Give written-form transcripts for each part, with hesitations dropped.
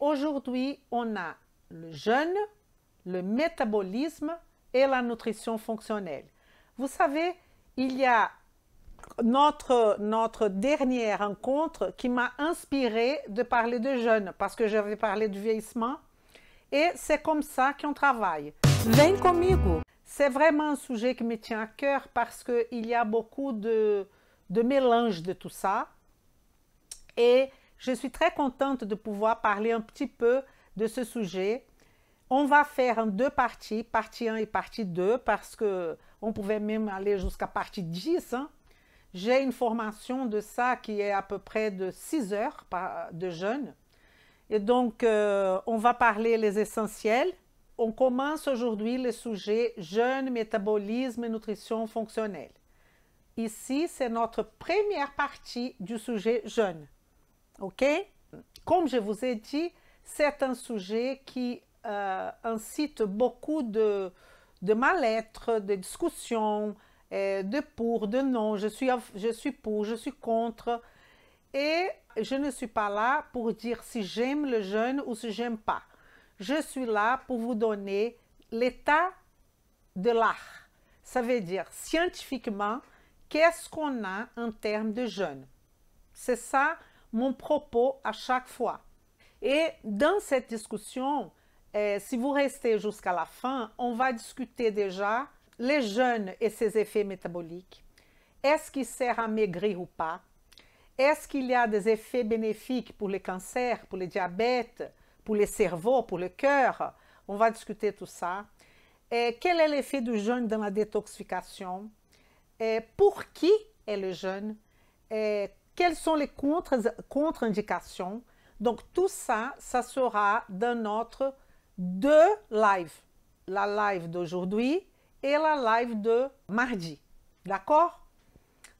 aujourd'hui, on a le jeûne, le métabolisme et la nutrition fonctionnelle. Vous savez, il y a notre dernière rencontre qui m'a inspiré de parler de jeûne parce que j'avais parlé du vieillissement et c'est comme ça qu'on travaille. Vem comigo! C'est vraiment un sujet qui me tient à cœur parce qu'il y a beaucoup de mélange de tout ça et je suis très contente de pouvoir parler un petit peu de ce sujet. On va faire en deux parties, partie 1 et partie 2, parce qu'on pouvait même aller jusqu'à partie 10. Hein. J'ai une formation de ça qui est à peu près de 6 heures de jeûne. Et donc, on va parler les essentiels. On commence aujourd'hui le sujet jeûne, métabolisme et nutrition fonctionnelle. Ici, c'est notre première partie du sujet jeûne. OK? Comme je vous ai dit, c'est un sujet qui incite beaucoup de mal-être, de discussions, de pour, de non, je suis pour, je suis contre. Et je ne suis pas là pour dire si j'aime le jeûne ou si j'aime pas. Je suis là pour vous donner l'état de l'art. Ça veut dire scientifiquement, qu'est-ce qu'on a en termes de jeûne. C'est ça mon propos à chaque fois. Et dans cette discussion, si vous restez jusqu'à la fin, on va discuter déjà les jeûnes et ses effets métaboliques. Est-ce qu'il sert à maigrir ou pas? Est-ce qu'il y a des effets bénéfiques pour les cancers, pour le diabète, pour le cerveau, pour le cœur? On va discuter tout ça. Quel est l'effet du jeûne dans la détoxification? Pour qui est le jeûne? Quelles sont les contre-indications? Donc tout ça, ça sera dans notre deux lives. La live d'aujourd'hui et la live de mardi. D'accord?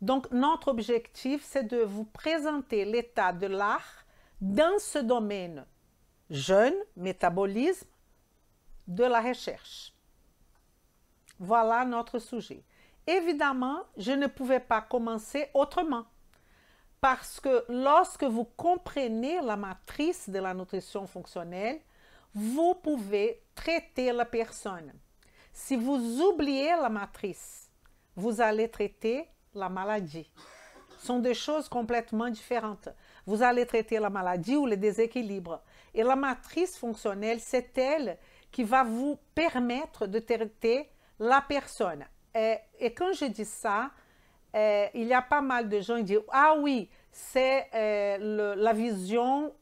Donc notre objectif, c'est de vous présenter l'état de l'art dans ce domaine jeûne, métabolisme, de la recherche. Voilà notre sujet. Évidemment, je ne pouvais pas commencer autrement. Parce que lorsque vous comprenez la matrice de la nutrition fonctionnelle, vous pouvez traiter la personne. Si vous oubliez la matrice, vous allez traiter la maladie. Ce sont des choses complètement différentes. Vous allez traiter la maladie ou le déséquilibre. Et la matrice fonctionnelle, c'est elle qui va vous permettre de traiter la personne. Et quand je dis ça, il y a pas mal de gens qui disent « Ah oui, c'est la vision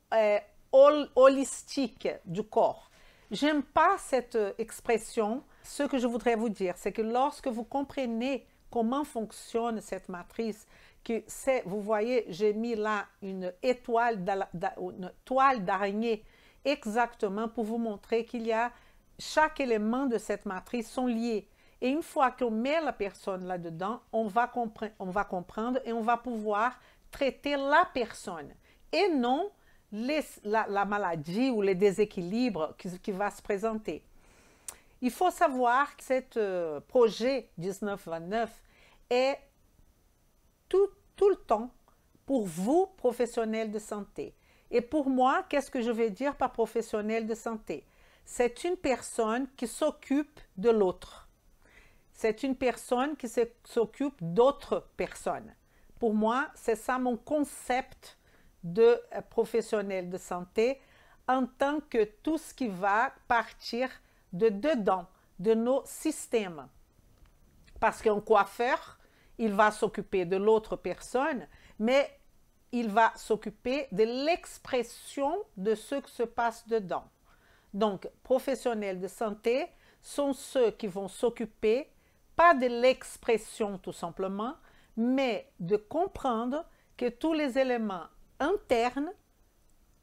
holistique du corps ». J'aime pas cette expression. Ce que je voudrais vous dire, c'est que lorsque vous comprenez comment fonctionne cette matrice, que c'est, vous voyez, j'ai mis là une toile d'araignée exactement pour vous montrer qu'il y a chaque élément de cette matrice sont liés. Et une fois qu'on met la personne là-dedans, on va comprendre et on va pouvoir traiter la personne et non la maladie ou les déséquilibres qui va se présenter. Il faut savoir que ce projet 1929 est tout le temps pour vous, professionnels de santé. Et pour moi, qu'est-ce que je veux dire par professionnel de santé? C'est une personne qui s'occupe de l'autre. C'est une personne qui s'occupe d'autres personnes. Pour moi, c'est ça mon concept de professionnel de santé en tant que tout ce qui va partir de dedans, de nos systèmes. Parce qu'un coiffeur, il va s'occuper de l'autre personne, mais il va s'occuper de l'expression de ce qui se passe dedans. Donc, professionnels de santé sont ceux qui vont s'occuper pas de l'expression tout simplement, mais de comprendre que tous les éléments internes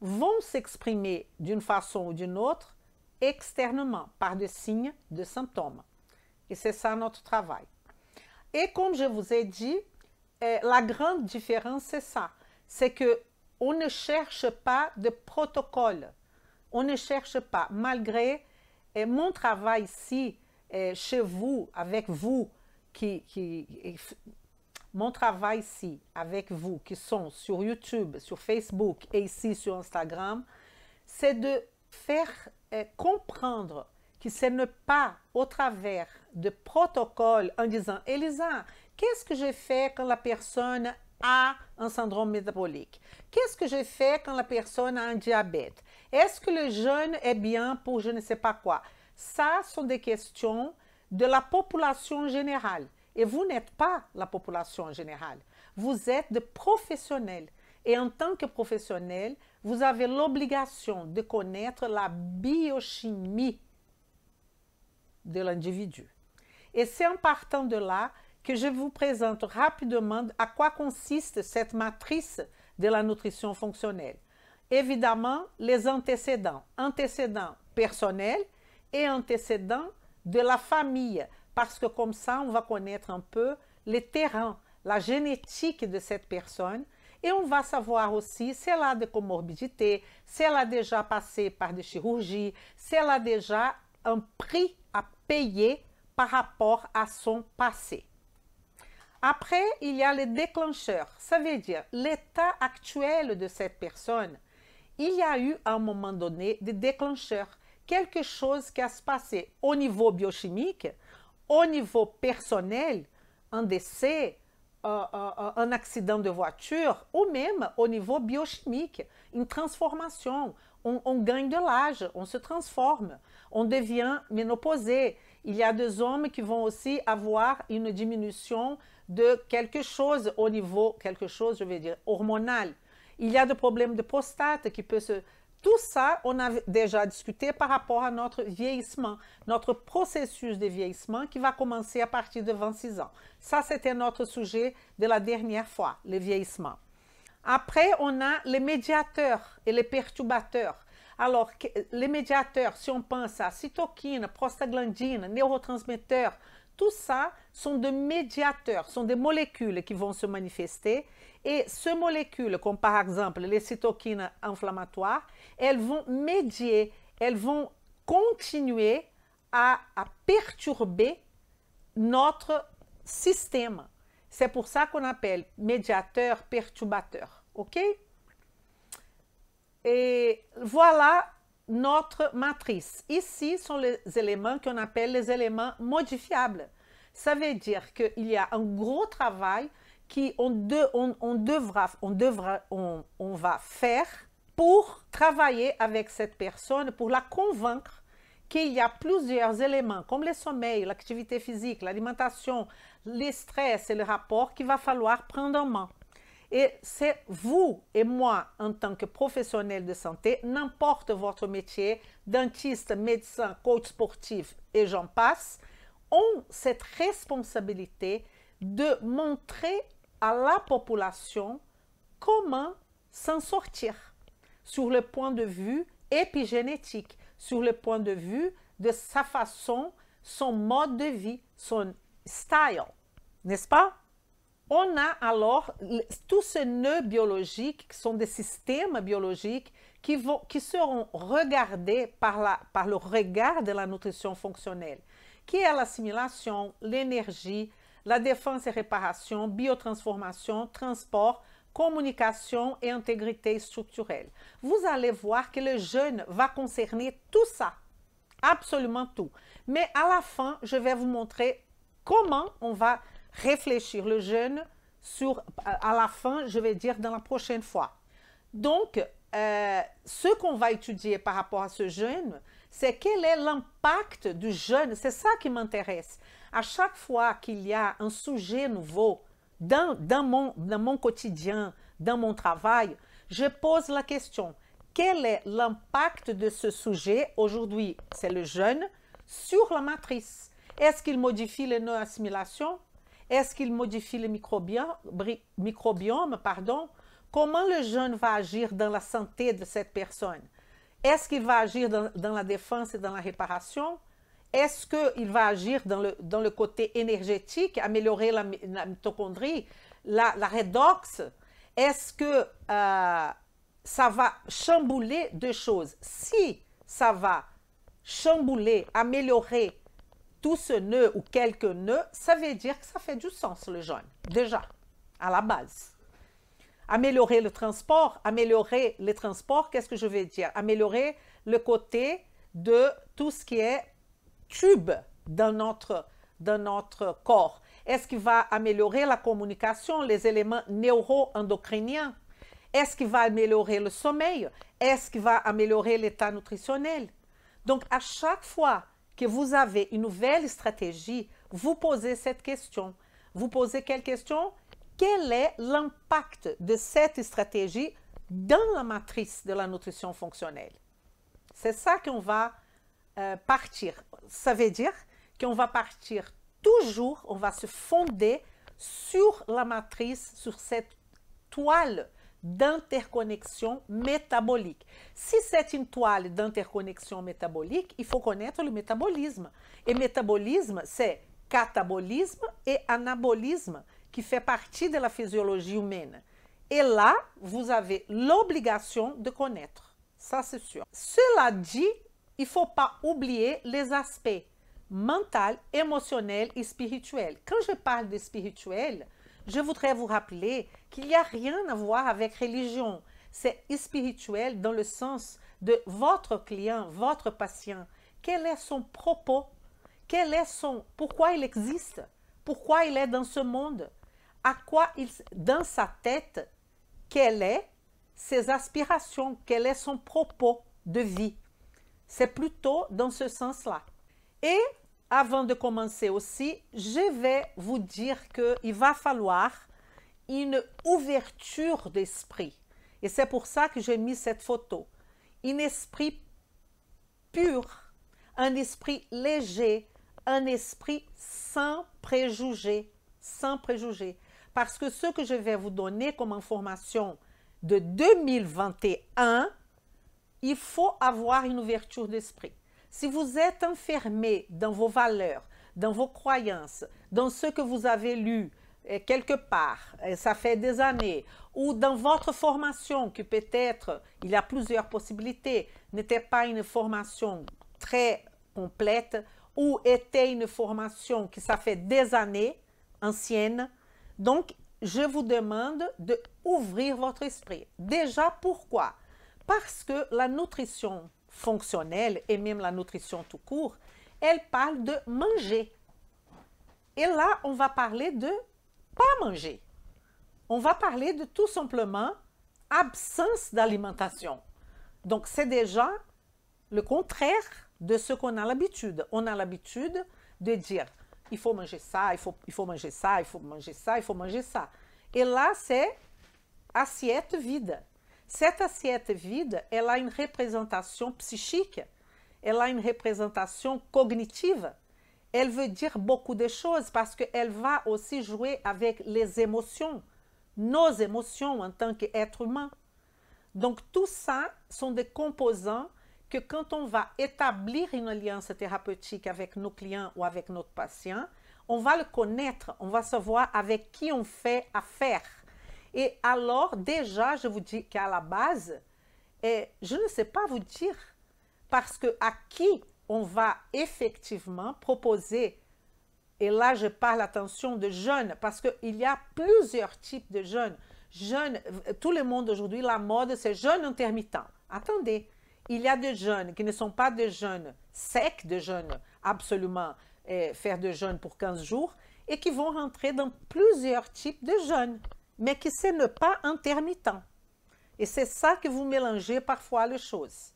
vont s'exprimer d'une façon ou d'une autre externement, par des signes, de symptômes. Et c'est ça notre travail. Et comme je vous ai dit, la grande différence, c'est ça. C'est qu'on ne cherche pas de protocole. On ne cherche pas, malgré mon travail ici, chez vous, avec vous, mon travail ici, avec vous, qui sont sur YouTube, sur Facebook et ici sur Instagram, c'est de faire comprendre que ce n'est pas au travers de protocoles en disant « Elisa, qu'est-ce que je fais quand la personne a un syndrome métabolique? Qu'est-ce que je fais quand la personne a un diabète? Est-ce que le jeûne est bien pour je ne sais pas quoi ?» Ça sont des questions de la population générale. Et vous n'êtes pas la population générale. Vous êtes des professionnels. Et en tant que professionnel, vous avez l'obligation de connaître la biochimie de l'individu. Et c'est en partant de là que je vous présente rapidement à quoi consiste cette matrice de la nutrition fonctionnelle. Évidemment, les antécédents. Antécédents personnels et antécédents de la famille. Parce que comme ça, on va connaître un peu les terrains, la génétique de cette personne. Et on va savoir aussi si elle a des comorbidités, si elle a déjà passé par des chirurgies, si elle a déjà un prix à payer par rapport à son passé. Après, il y a les déclencheurs. Ça veut dire l'état actuel de cette personne. Il y a eu à un moment donné des déclencheurs. Quelque chose qui a se passé au niveau biochimique, au niveau personnel, un décès, un accident de voiture, ou même au niveau biochimique, une transformation. On gagne de l'âge, on se transforme, on devient ménopausé. Il y a des hommes qui vont aussi avoir une diminution de quelque chose au niveau, quelque chose, je vais dire, hormonal. Il y a des problèmes de prostate qui peuvent se... Tout ça, on a déjà discuté par rapport à notre vieillissement, notre processus de vieillissement qui va commencer à partir de 26 ans. Ça, c'était notre sujet de la dernière fois, le vieillissement. Après, on a les médiateurs et les perturbateurs. Alors, les médiateurs, si on pense à cytokine, prostaglandine, neurotransmetteurs, tout ça sont des médiateurs, sont des molécules qui vont se manifester. Et ces molécules, comme par exemple les cytokines inflammatoires, elles vont médier, elles vont continuer à perturber notre système. C'est pour ça qu'on appelle médiateur, perturbateur. OK? Et voilà notre matrice. Ici sont les éléments qu'on appelle les éléments modifiables. Ça veut dire qu'il y a un gros travail qu'on va faire pour travailler avec cette personne, pour la convaincre qu'il y a plusieurs éléments, comme le sommeil, l'activité physique, l'alimentation, le stress et le rapport qu'il va falloir prendre en main. Et c'est vous et moi, en tant que professionnels de santé, n'importe votre métier, dentiste, médecin, coach sportif et j'en passe, ont cette responsabilité de montrer à la population comment s'en sortir sur le point de vue épigénétique, sur le point de vue de sa façon, son mode de vie, son style, n'est-ce pas? On a alors tous ces nœuds biologiques qui sont des systèmes biologiques qui seront regardés par le regard de la nutrition fonctionnelle, qui est l'assimilation, l'énergie, la défense et réparation, biotransformation, transport, communication et intégrité structurelle. Vous allez voir que le jeûne va concerner tout ça, absolument tout. Mais à la fin, je vais vous montrer comment on va réfléchir le jeûne à la fin, je vais dire dans la prochaine fois. Donc, ce qu'on va étudier par rapport à ce jeûne, c'est quel est l'impact du jeûne. C'est ça qui m'intéresse. À chaque fois qu'il y a un sujet nouveau dans mon quotidien, dans mon travail, je pose la question, quel est l'impact de ce sujet, aujourd'hui c'est le jeûne, sur la matrice? Est-ce qu'il modifie les neuroassimilations? Est-ce qu'il modifie le microbiome? Comment le jeûne va agir dans la santé de cette personne? Est-ce qu'il va agir dans la défense et dans la réparation? Est-ce qu'il va agir dans le côté énergétique, améliorer la mitochondrie, la redox? Est-ce que ça va chambouler deux choses? Si ça va chambouler, améliorer tout ce nœud ou quelques nœuds, ça veut dire que ça fait du sens le jeûne, déjà, à la base. Améliorer le transport, qu'est-ce que je vais dire? Améliorer le côté de tout ce qui est tube dans notre corps. Est-ce qu'il va améliorer la communication, les éléments neuro-endocriniens? Est-ce qu'il va améliorer le sommeil? Est-ce qu'il va améliorer l'état nutritionnel? Donc, à chaque fois que vous avez une nouvelle stratégie, vous posez cette question. Vous posez quelle question? Quel est l'impact de cette stratégie dans la matrice de la nutrition fonctionnelle? C'est ça qu'on va partir. Ça veut dire qu'on va partir toujours, on va se fonder sur la matrice, sur cette toile d'interconnexion métabolique. Si c'est une toile d'interconnexion métabolique, il faut connaître le métabolisme. Et métabolisme, c'est catabolisme et anabolisme qui fait partie de la physiologie humaine. Et là, vous avez l'obligation de connaître. Ça, c'est sûr. Cela dit, il ne faut pas oublier les aspects mental, émotionnel et spirituel. Quand je parle de spirituel, je voudrais vous rappeler qu'il n'y a rien à voir avec religion. C'est spirituel dans le sens de votre client, votre patient. Quel est son propos? Pourquoi il existe? Pourquoi il est dans ce monde? Dans sa tête, quelles sont ses aspirations? Quel est son propos de vie? C'est plutôt dans ce sens-là. Et avant de commencer aussi, je vais vous dire qu'il va falloir une ouverture d'esprit. Et c'est pour ça que j'ai mis cette photo. Un esprit pur, un esprit léger, un esprit sans préjugés, sans préjugés. Parce que ce que je vais vous donner comme information de 2021, il faut avoir une ouverture d'esprit. Si vous êtes enfermé dans vos valeurs, dans vos croyances, dans ce que vous avez lu quelque part, ça fait des années, ou dans votre formation, que peut-être, il y a plusieurs possibilités, n'était pas une formation très complète, ou était une formation qui ça fait des années, ancienne. Donc, je vous demande d'ouvrir votre esprit. Déjà, pourquoi? Parce que la nutrition fonctionnelle et même la nutrition tout court, elle parle de manger. Et là, on va parler de pas manger. On va parler de tout simplement absence d'alimentation. Donc, c'est déjà le contraire de ce qu'on a l'habitude. On a l'habitude de dire, il faut manger ça, il faut manger ça, il faut manger ça, il faut manger ça. Et là, c'est assiette vide. Cette assiette vide, elle a une représentation psychique, elle a une représentation cognitive. Elle veut dire beaucoup de choses parce qu'elle va aussi jouer avec les émotions, nos émotions en tant qu'être humain. Donc tout ça sont des composants que quand on va établir une alliance thérapeutique avec nos clients ou avec notre patient, on va le connaître, on va savoir avec qui on fait affaire. Et alors, déjà, je vous dis qu'à la base, je ne sais pas vous dire, parce que à qui on va effectivement proposer, et là je parle, attention, de jeûne, parce qu'il y a plusieurs types de jeûne. Jeûne, tout le monde aujourd'hui, la mode, c'est jeûne intermittent. Attendez, il y a des jeûnes qui ne sont pas des jeûnes secs, des jeûnes absolument faire de jeûne pour 15 jours, et qui vont rentrer dans plusieurs types de jeûnes, mais qui ce n'est pas intermittent. Et c'est ça que vous mélangez parfois les choses.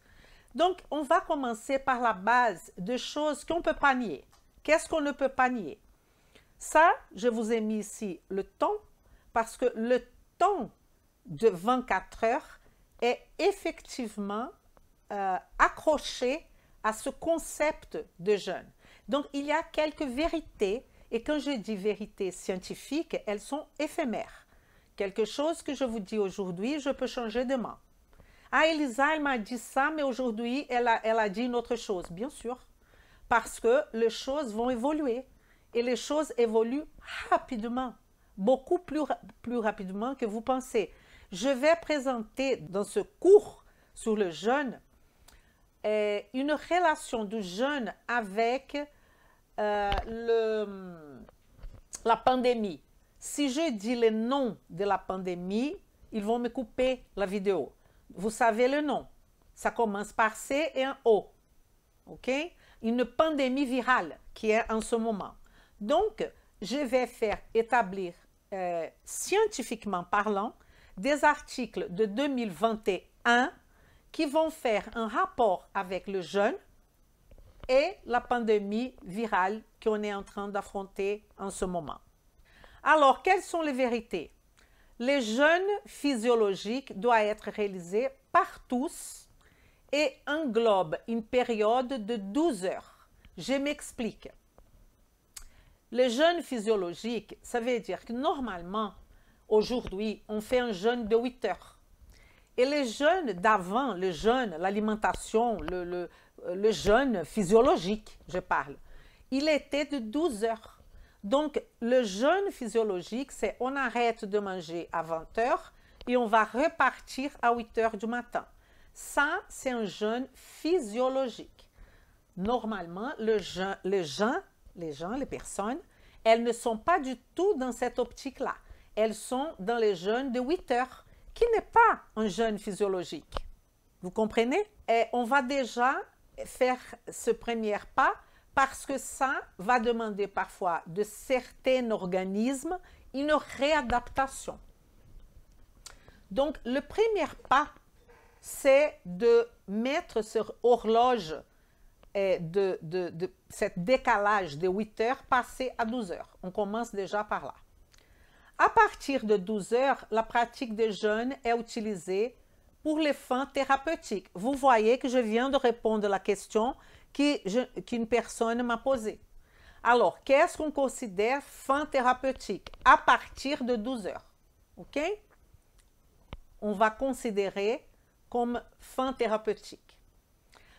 Donc, on va commencer par la base de choses qu'on ne peut pas nier. Qu'est-ce qu'on ne peut pas nier? Ça, je vous ai mis ici le temps, parce que le temps de 24 heures est effectivement accroché à ce concept de jeûne. Donc, il y a quelques vérités, et quand je dis vérités scientifiques, elles sont éphémères. Quelque chose que je vous dis aujourd'hui, je peux changer demain. Ah, Elisa, elle m'a dit ça, mais aujourd'hui, elle a dit une autre chose. Bien sûr, parce que les choses vont évoluer. Et les choses évoluent rapidement, beaucoup plus rapidement que vous pensez. Je vais présenter dans ce cours sur le jeûne une relation du jeûne avec la pandémie. Si je dis le nom de la pandémie, ils vont me couper la vidéo. Vous savez le nom. Ça commence par C et un O. OK? Une pandémie virale qui est en ce moment. Donc, je vais faire établir, scientifiquement parlant, des articles de 2021 qui vont faire un rapport avec le jeûne et la pandémie virale qu'on est en train d'affronter en ce moment. Alors, quelles sont les vérités? Les jeûnes physiologiques doivent être réalisés par tous et englobent une période de 12 heures. Je m'explique. Le jeûne physiologique, ça veut dire que normalement, aujourd'hui, on fait un jeûne de 8 heures. Et le jeûne d'avant, le jeûne, l'alimentation, le jeûne physiologique, je parle, il était de 12 heures. Donc, le jeûne physiologique, c'est on arrête de manger à 20 heures et on va repartir à 8 heures du matin. Ça, c'est un jeûne physiologique. Normalement, les personnes, elles ne sont pas du tout dans cette optique-là. Elles sont dans les jeûnes de 8 heures, qui n'est pas un jeûne physiologique. Vous comprenez? Et on va déjà faire ce premier pas parce que ça va demander parfois de certains organismes une réadaptation. Donc, le premier pas, c'est de mettre sur horloge de ce décalage de 8 heures passé à 12 heures. On commence déjà par là. À partir de 12 heures, la pratique de jeûne est utilisée pour les fins thérapeutiques. Vous voyez que je viens de répondre à la question qu'une personne m'a posée. Alors, qu'est-ce qu'on considère fin thérapeutique? À partir de 12 heures. OK? On va considérer comme fin thérapeutique.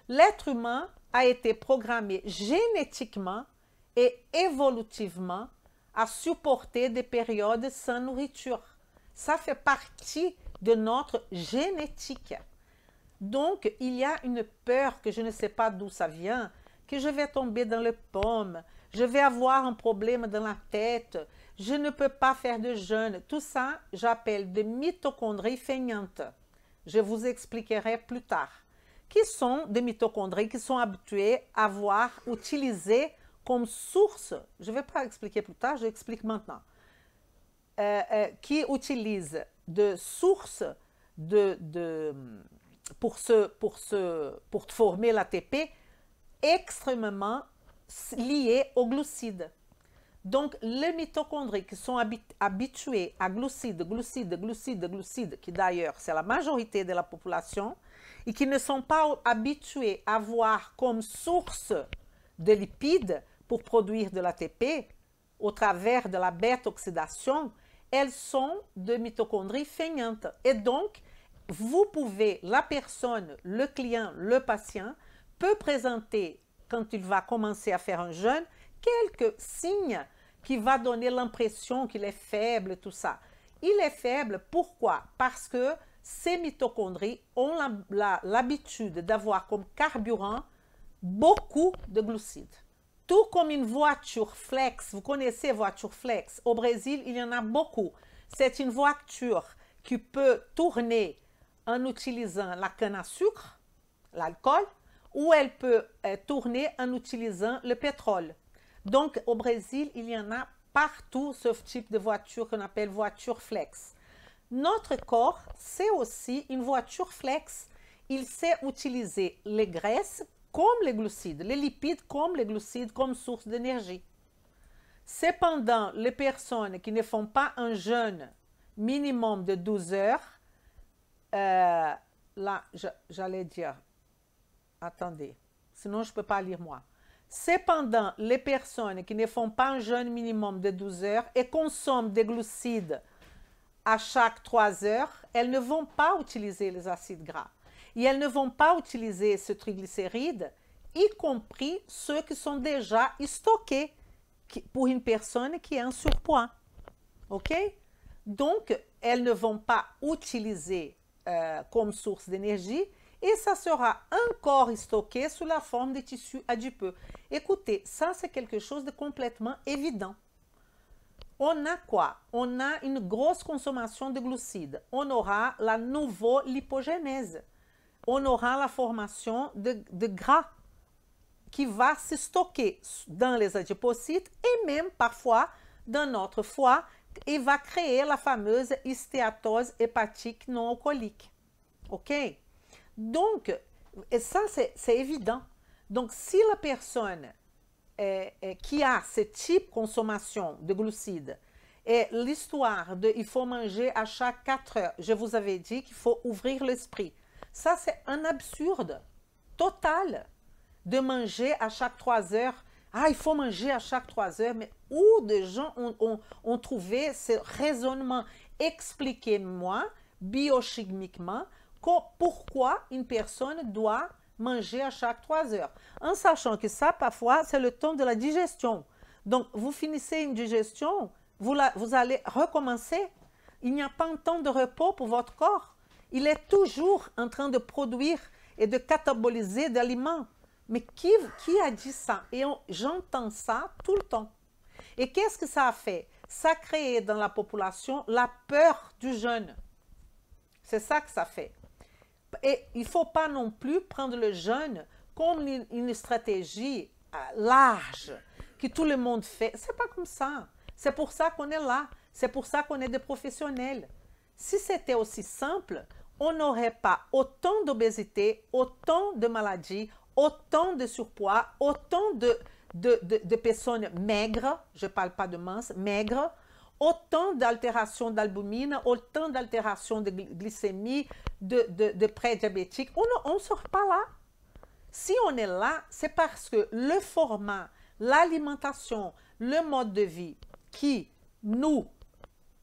L'être humain a été programmé génétiquement et évolutivement à supporter des périodes sans nourriture. Ça fait partie de notre génétique. Donc, il y a une peur que je ne sais pas d'où ça vient, que je vais tomber dans le pomme, je vais avoir un problème dans la tête, je ne peux pas faire de jeûne. Tout ça, j'appelle des mitochondries feignantes. Je vous expliquerai plus tard. Qui sont des mitochondries qui sont habituées à avoir utilisé comme source, je ne vais pas expliquer plus tard, je explique maintenant, qui utilisent de sources pour former l'ATP extrêmement liées aux glucides. Donc, les mitochondries qui sont habituées à glucides, qui d'ailleurs c'est la majorité de la population, et qui ne sont pas habituées à avoir comme source de lipides pour produire de l'ATP au travers de la bêta-oxydation, elles sont de mitochondries feignantes. Et donc, vous pouvez, la personne, le client, le patient, peut présenter, quand il va commencer à faire un jeûne, quelques signes qui vont donner l'impression qu'il est faible, tout ça. Il est faible, pourquoi? Parce que ces mitochondries ont l'habitude d'avoir comme carburant beaucoup de glucides. Tout comme une voiture flex, vous connaissez voiture flex, au Brésil, il y en a beaucoup. C'est une voiture qui peut tourner en utilisant la canne à sucre, l'alcool, ou elle peut tourner en utilisant le pétrole. Donc, au Brésil, il y en a partout ce type de voiture qu'on appelle voiture flex. Notre corps, c'est aussi une voiture flex. Il sait utiliser les graisses comme les glucides, les lipides comme les glucides comme source d'énergie. Cependant, les personnes qui ne font pas un jeûne minimum de 12 heures, là, j'allais dire, attendez, sinon je ne peux pas lire moi. Cependant, les personnes qui ne font pas un jeûne minimum de 12 heures et consomment des glucides à chaque 3 heures, elles ne vont pas utiliser les acides gras. Et elles ne vont pas utiliser ce triglycéride, y compris ceux qui sont déjà stockés pour une personne qui est en surpoids. OK? Donc, elles ne vont pas utiliser comme source d'énergie et ça sera encore stocké sous la forme de tissus adipeux. Écoutez, ça c'est quelque chose de complètement évident. on a quoi? On a une grosse consommation de glucides. On aura la nouveau-lipogénèse. On aura la formation de gras qui va se stocker dans les adipocytes et même parfois dans notre foie et va créer la fameuse stéatose hépatique non alcoolique. OK? Donc, et ça, c'est évident. Donc, si la personne qui a ce type de consommation de glucides et l'histoire de il faut manger à chaque 4 heures, je vous avais dit qu'il faut ouvrir l'esprit. Ça, c'est un absurde total de manger à chaque 3 heures. Ah, il faut manger à chaque 3 heures. Mais où des gens ont trouvé ce raisonnement? Expliquez-moi biochimiquement pourquoi une personne doit manger à chaque 3 heures. En sachant que ça, parfois, c'est le temps de la digestion. Donc, vous finissez une digestion, vous allez recommencer. Il n'y a pas un temps de repos pour votre corps. Il est toujours en train de produire et de cataboliser des aliments. Mais qui a dit ça? Et j'entends ça tout le temps. Et qu'est-ce que ça a fait? Ça a créé dans la population la peur du jeûne. C'est ça que ça fait. Et il ne faut pas non plus prendre le jeûne comme une stratégie large que tout le monde fait. Ce n'est pas comme ça. C'est pour ça qu'on est là. C'est pour ça qu'on est des professionnels. Si c'était aussi simple, on n'aurait pas autant d'obésité, autant de maladies, autant de surpoids, autant de personnes maigres, je ne parle pas de minces, maigres, autant d'altérations d'albumine, autant d'altérations de glycémie, de prédiabétique. On ne sort pas là. Si on est là, c'est parce que le format, l'alimentation, le mode de vie qui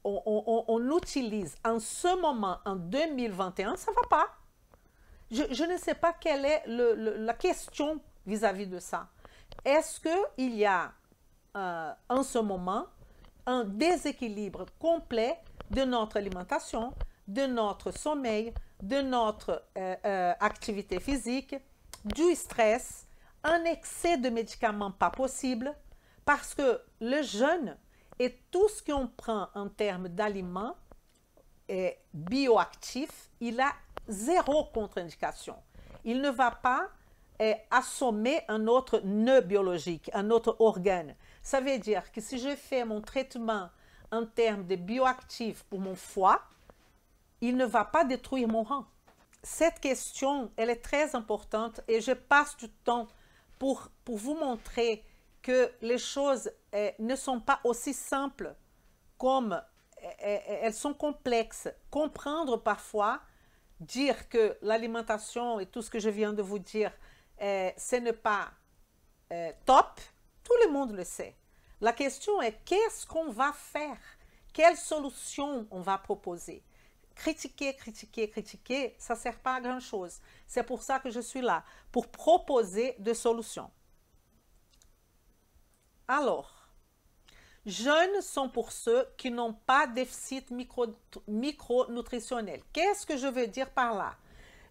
on utilise en ce moment, en 2021, ça ne va pas. Je ne sais pas quelle est la question vis-à-vis de ça. Est-ce qu'il y a en ce moment un déséquilibre complet de notre alimentation, de notre sommeil, de notre activité physique, du stress, un excès de médicaments pas possible, parce que le jeûne et tout ce qu'on prend en termes d'aliments bioactifs, il a zéro contre-indication. Il ne va pas assommer un autre nœud biologique, un autre organe. Ça veut dire que si je fais mon traitement en termes de bioactifs pour mon foie, il ne va pas détruire mon rein. Cette question, elle est très importante et je passe du temps pour vous montrer que les choses ne sont pas aussi simples comme elles sont complexes. Comprendre parfois, dire que l'alimentation et tout ce que je viens de vous dire, ce n'est pas top, tout le monde le sait. La question est qu'est-ce qu'on va faire? Quelle solution on va proposer? Critiquer, critiquer, critiquer, ça ne sert pas à grand-chose. C'est pour ça que je suis là, pour proposer des solutions. Alors, jeûne sont pour ceux qui n'ont pas de déficit micronutritionnel. Qu'est-ce que je veux dire par là?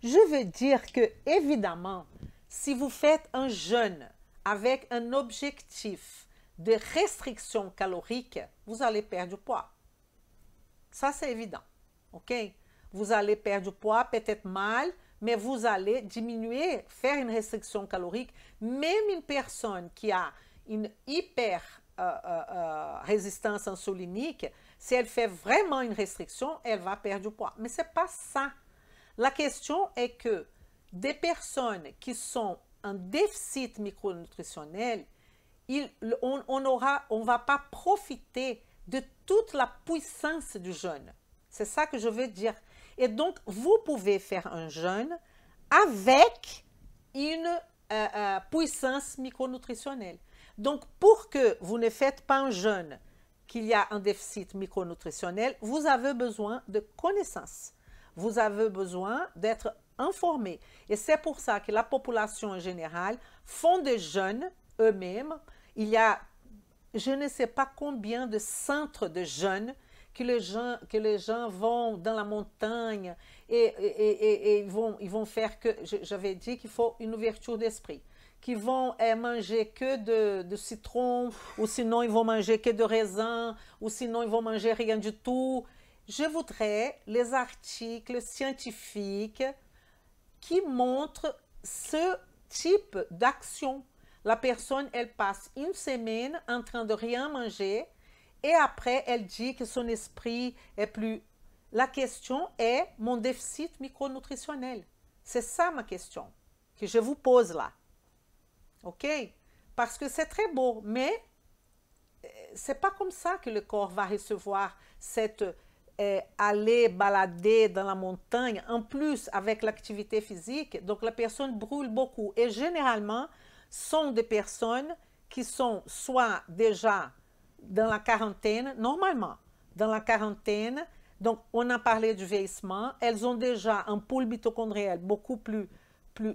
Je veux dire que, évidemment, si vous faites un jeûne avec un objectif de restriction calorique, vous allez perdre du poids. Ça, c'est évident. OK? Vous allez perdre du poids, peut-être mal, mais vous allez diminuer, faire une restriction calorique. Même une personne qui a une hyper résistance insulinique, si elle fait vraiment une restriction, elle va perdre du poids. Mais ce n'est pas ça. La question est que des personnes qui sont en déficit micronutritionnel, on ne va pas profiter de toute la puissance du jeûne. C'est ça que je veux dire. Et donc, vous pouvez faire un jeûne avec une puissance micronutritionnelle. Donc, pour que vous ne faites pas un jeûne qu'il y a un déficit micronutritionnel, vous avez besoin de connaissances. Vous avez besoin d'être informé. Et c'est pour ça que la population en général font des jeûnes eux-mêmes. Il y a, je ne sais pas combien de centres de jeûne que les gens vont dans la montagne et ils vont faire que, j'avais dit qu'il faut une ouverture d'esprit. qui vont manger que de citron, ou sinon ils vont manger que de raisin, ou sinon ils vont manger rien du tout. Je voudrais les articles scientifiques qui montrent ce type d'action. La personne, elle passe une semaine en train de rien manger et après, elle dit que son esprit est plus... La question est mon déficit micronutritionnel. C'est ça ma question que je vous pose là. OK? Parce que c'est très beau, mais c'est pas comme ça que le corps va recevoir cette aller balader dans la montagne, en plus avec l'activité physique. Donc la personne brûle beaucoup et généralement sont des personnes qui sont soit déjà dans la quarantaine, normalement dans la quarantaine. Donc on a parlé du vieillissement, elles ont déjà un pool mitochondrial beaucoup plus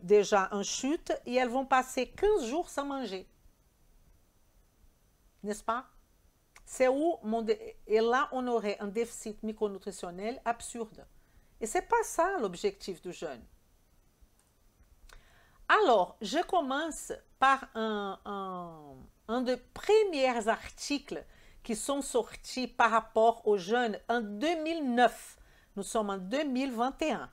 déjà en chute et elles vont passer 15 jours sans manger. N'est-ce pas? C'est où et là, on aurait un déficit micronutritionnel absurde. Et ce n'est pas ça l'objectif du jeûne. Alors, je commence par un des premiers articles qui sont sortis par rapport au jeûne en 2009. Nous sommes en 2021.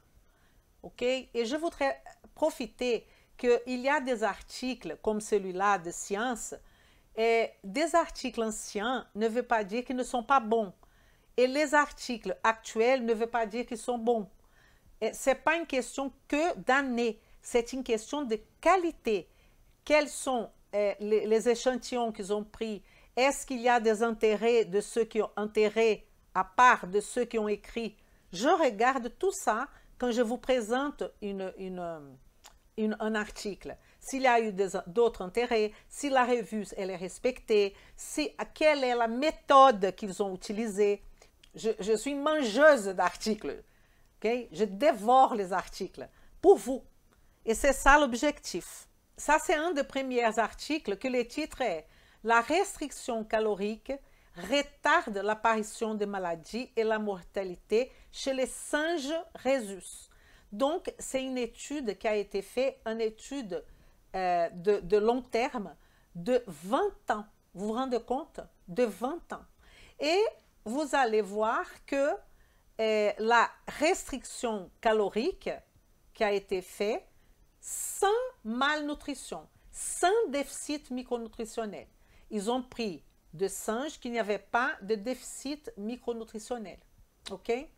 OK? Et je voudrais profiter qu'il y a des articles comme celui-là de science. Et des articles anciens ne veut pas dire qu'ils ne sont pas bons. Et les articles actuels ne veut pas dire qu'ils sont bons. Ce n'est pas une question que d'année, c'est une question de qualité. Quels sont les échantillons qu'ils ont pris? Est-ce qu'il y a des intérêts de ceux qui ont intérêt à part de ceux qui ont écrit? Je regarde tout ça quand je vous présente un article. S'il y a eu d'autres intérêts, si la revue elle est respectée, quelle est la méthode qu'ils ont utilisée. Je suis une mangeuse d'articles. Okay? Je dévore les articles pour vous. Et c'est ça l'objectif. Ça, c'est un des premiers articles que le titre est « La restriction calorique retarde l'apparition des maladies et la mortalité chez les singes rhésus ». Donc, c'est une étude qui a été faite, une étude de long terme de 20 ans. Vous vous rendez compte? De 20 ans. Et vous allez voir que la restriction calorique qui a été faite sans malnutrition, sans déficit micronutritionnel. Ils ont pris de singes qui n'avaient pas de déficit micronutritionnel. OK? Et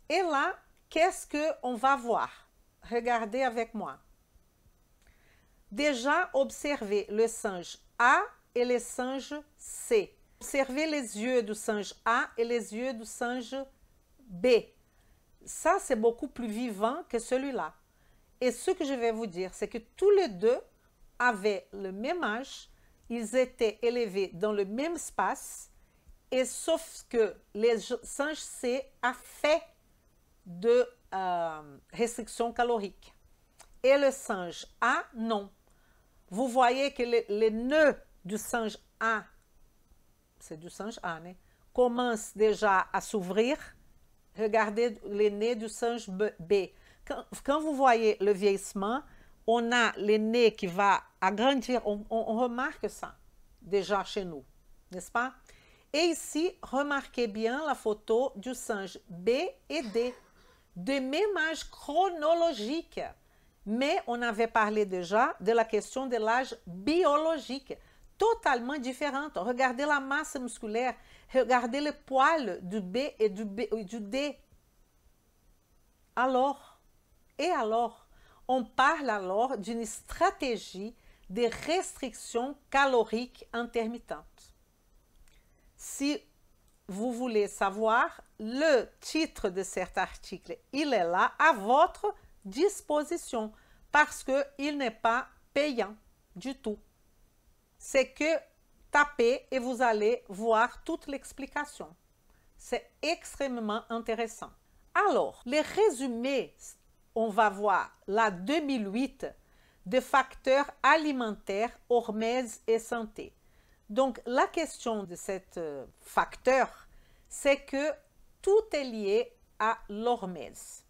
là, qu'est-ce qu'on va voir? Regardez avec moi. Déjà, observez le singe A et le singe C. Observez les yeux du singe A et les yeux du singe B. Ça, c'est beaucoup plus vivant que celui-là. Et ce que je vais vous dire, c'est que tous les deux avaient le même âge, ils étaient élevés dans le même espace, et sauf que les singes C a fait de restriction calorique. Et le singe A, non. Vous voyez que les nœuds du singe A, c'est du singe A, né, commencent déjà à s'ouvrir. Regardez les nez du singe B. Quand vous voyez le vieillissement, on a les nez qui va agrandir. On remarque ça déjà chez nous, n'est-ce pas? Et ici, remarquez bien la photo du singe B et D, de même âge chronologique. Mais on avait parlé déjà de la question de l'âge biologique, totalement différente. Regardez la masse musculaire, regardez le poil du B et du D. Alors, on parle alors d'une stratégie de restriction calorique intermittente. Si vous voulez savoir, le titre de cet article, il est là à votre disposition parce qu'il n'est pas payant du tout. C'est que tapez et vous allez voir toute l'explication. C'est extrêmement intéressant. Alors, les résumés, on va voir la 2008 de facteurs alimentaires, hormèse et santé. Donc, la question de cet facteur, c'est que tout est lié à l'hormèse.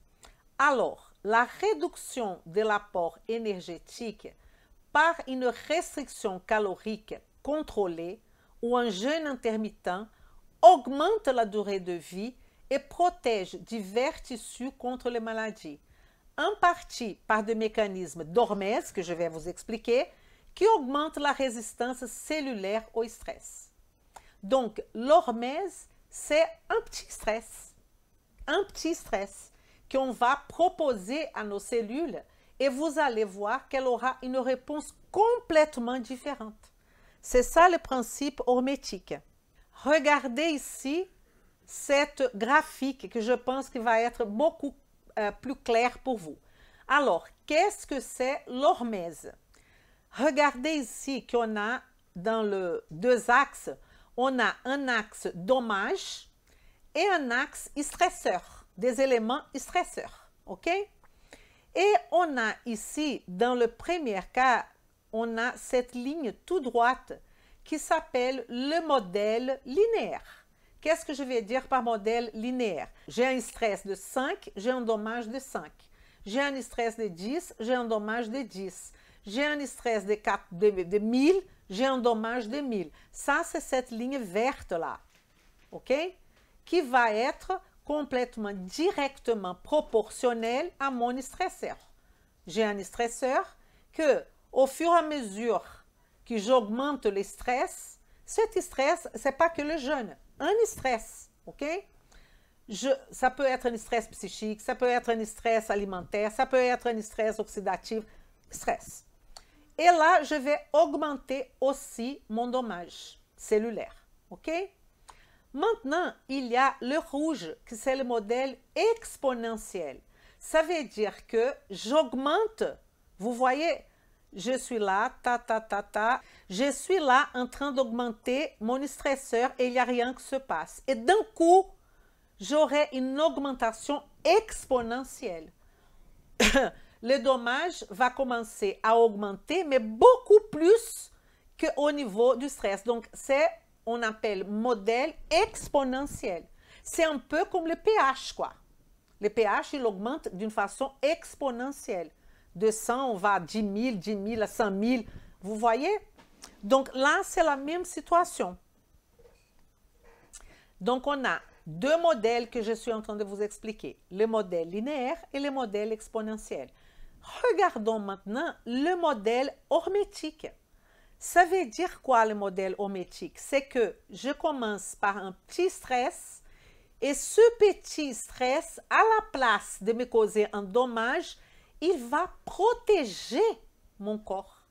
Alors, la réduction de l'apport énergétique par une restriction calorique contrôlée ou un jeûne intermittent augmente la durée de vie et protège divers tissus contre les maladies, en partie par des mécanismes d'hormèse que je vais vous expliquer, qui augmentent la résistance cellulaire au stress. Donc, l'hormèse, c'est un petit stress qu'on va proposer à nos cellules et vous allez voir qu'elle aura une réponse complètement différente. C'est ça le principe hormétique. Regardez ici cette graphique que je pense qu'il va être beaucoup plus clair pour vous. Alors, qu'est-ce que c'est l'hormèse? Regardez ici qu'on a dans les deux axes, on a un axe dommage et un axe stresseur, des éléments stresseurs, ok? Et on a ici, dans le premier cas, on a cette ligne tout droite qui s'appelle le modèle linéaire. Qu'est-ce que je vais dire par modèle linéaire? J'ai un stress de 5, j'ai un dommage de 5. J'ai un stress de 10, j'ai un dommage de 10. J'ai un stress de 1000, j'ai un dommage de 1000. Ça, c'est cette ligne verte-là, ok? Qui va être complètement, directement proportionnelle à mon stresseur. J'ai un stresseur que, au fur et à mesure que j'augmente le stress, cet stress, ce n'est pas que le jeûne, un stress, ok? Ça peut être un stress psychique, ça peut être un stress alimentaire, ça peut être un stress oxydatif, stress. Et là, je vais augmenter aussi mon dommage cellulaire, ok? Maintenant, il y a le rouge, qui c'est le modèle exponentiel. Ça veut dire que j'augmente, vous voyez, je suis là, je suis là en train d'augmenter mon stresseur et il n'y a rien qui se passe. Et d'un coup, j'aurai une augmentation exponentielle. Le dommage va commencer à augmenter, mais beaucoup plus qu'au niveau du stress. Donc, c'est, on appelle modèle exponentiel. C'est un peu comme le pH, quoi. Le pH, il augmente d'une façon exponentielle. De 100, on va à 10 000 à 100 000. Vous voyez? Donc là, c'est la même situation. Donc, on a deux modèles que je suis en train de vous expliquer. Le modèle linéaire et le modèle exponentiel. Regardons maintenant le modèle hormétique. Ça veut dire quoi le modèle hormétique? C'est que je commence par un petit stress et ce petit stress, à la place de me causer un dommage, il va protéger mon corps.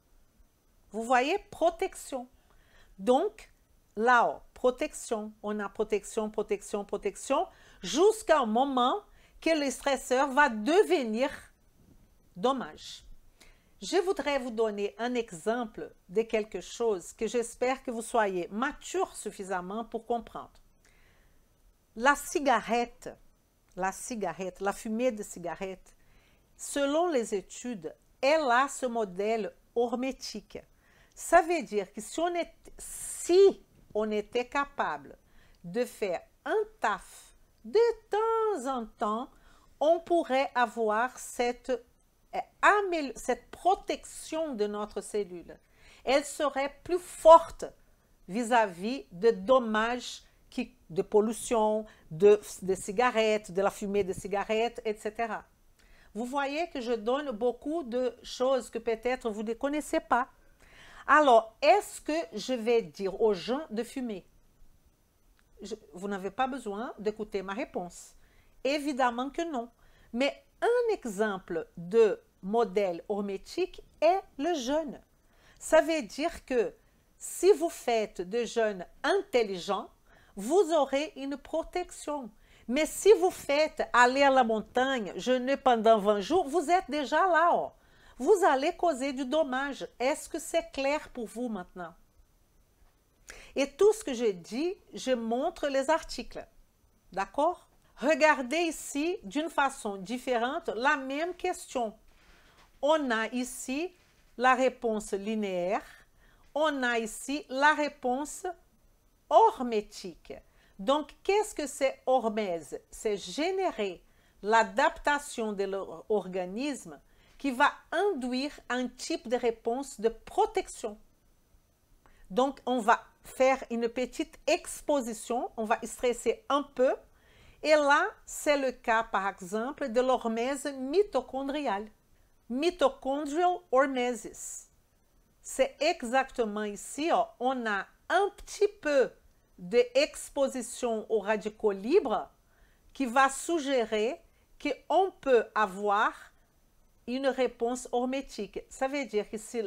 Vous voyez, protection. Donc, là-haut, protection. On a protection, protection, protection, jusqu'à un moment que le stresseur va devenir dommage. Je voudrais vous donner un exemple de quelque chose que j'espère que vous soyez mature suffisamment pour comprendre. La cigarette, la fumée de cigarette, selon les études, elle a ce modèle hormétique. Ça veut dire que si on était capable de faire un taf de temps en temps, on pourrait avoir cette protection de notre cellule. Elle serait plus forte vis-à-vis de dommages de pollution, de cigarettes, de la fumée de cigarettes, etc. Vous voyez que je donne beaucoup de choses que peut-être vous ne connaissez pas. Alors, est-ce que je vais dire aux gens de fumer? Vous n'avez pas besoin d'écouter ma réponse. Évidemment que non. Mais un exemple de modèle hormétique est le jeûne. Ça veut dire que si vous faites des jeûnes intelligents, vous aurez une protection. Mais si vous faites aller à la montagne, jeûner pendant 20 jours, vous êtes déjà là-haut. Vous allez causer du dommage. Est-ce que c'est clair pour vous maintenant? Et tout ce que je dis, je montre les articles. D'accord? Regardez ici d'une façon différente la même question. On a ici la réponse linéaire. On a ici la réponse hormétique. Donc, qu'est-ce que c'est hormèse? C'est générer l'adaptation de l'organisme qui qui va induire un type de réponse de protection. Donc, on va faire une petite exposition, on va stresser un peu, et là, c'est le cas, par exemple, de l'hormèse mitochondriale. Mitochondrial hormesis. C'est exactement ici, on a un petit peu d'exposition aux radicaux libres qui va suggérer qu'on peut avoir une réponse hormétique. Ça veut dire que si